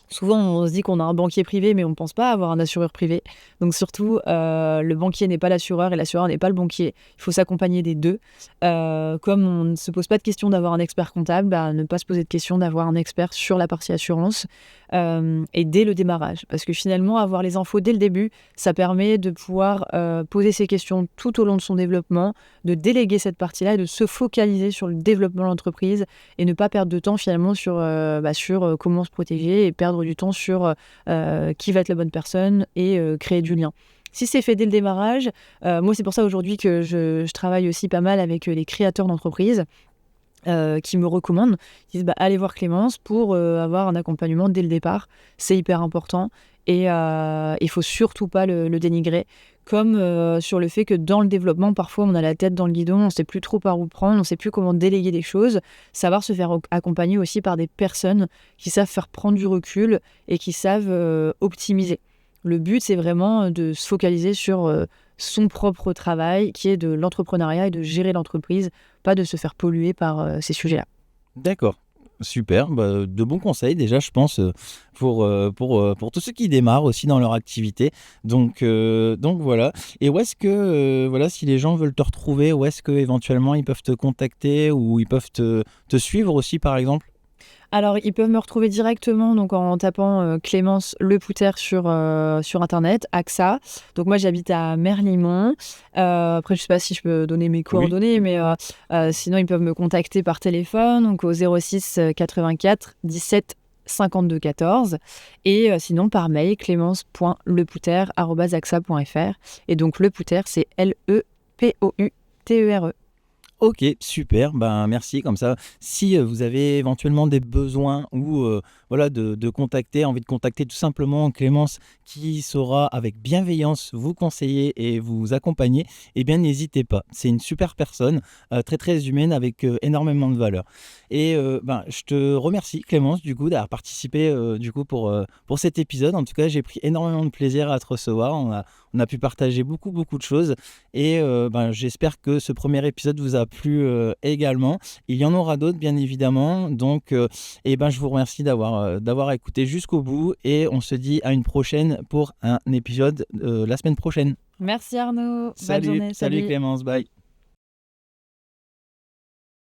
souvent, on se dit qu'on a un banquier privé, mais on ne pense pas avoir un assureur privé. Donc surtout, le banquier n'est pas l'assureur et l'assureur n'est pas le banquier. Il faut s'accompagner des deux. Comme on ne se pose pas de question d'avoir un expert comptable, ne pas se poser de question d'avoir un expert sur la partie assurance, et dès le démarrage. Parce que finalement, avoir les infos dès le début, ça permet de pouvoir poser ses questions tout au long de son développement, de déléguer cette partie-là et de se focaliser sur le développement de l'entreprise, et ne pas perdre de temps finalement sur comment se protéger, et perdre du temps sur qui va être la bonne personne, et créer du lien. Si c'est fait dès le démarrage, moi c'est pour ça aujourd'hui que je travaille aussi pas mal avec les créateurs d'entreprises qui me recommandent. Ils disent allez voir Clémence pour avoir un accompagnement dès le départ, c'est hyper important, et il faut surtout pas le dénigrer, comme sur le fait que dans le développement, parfois on a la tête dans le guidon, on ne sait plus trop par où prendre, on ne sait plus comment déléguer des choses. Savoir se faire accompagner aussi par des personnes qui savent faire prendre du recul et qui savent optimiser. Le but, c'est vraiment de se focaliser sur son propre travail, qui est de l'entrepreneuriat et de gérer l'entreprise, pas de se faire polluer par ces sujets-là. D'accord. Super, de bons conseils déjà, je pense, pour tous ceux qui démarrent aussi dans leur activité. Donc voilà. Et où est-ce que, si les gens veulent te retrouver, où est-ce que éventuellement ils peuvent te contacter, ou ils peuvent te suivre aussi, par exemple? Alors, ils peuvent me retrouver directement donc en tapant Clémence Lepouter sur Internet, AXA. Donc moi, j'habite à Merlimont. Après, je ne sais pas si je peux donner mes Oui. coordonnées, mais sinon, ils peuvent me contacter par téléphone, donc au 06 84 17 52 14. Et sinon, par mail, clémence.lepouter@axa.fr. Et donc, Lepouter, c'est Lepoutere. Ok, super, merci. Comme ça, si vous avez éventuellement des besoins, ou envie de contacter tout simplement Clémence, qui saura avec bienveillance vous conseiller et vous accompagner, eh bien n'hésitez pas. C'est une super personne, très très humaine, avec énormément de valeur. Et je te remercie, Clémence, du coup d'avoir participé pour cet épisode. En tout cas, j'ai pris énormément de plaisir à te recevoir. On a pu partager beaucoup de choses, et j'espère que ce premier épisode vous a plu également. Il y en aura d'autres, bien évidemment. Donc je vous remercie d'avoir écouté jusqu'au bout, et on se dit à une prochaine pour un épisode la semaine prochaine. Merci Arnaud. Bonne journée. Salut Clémence, bye.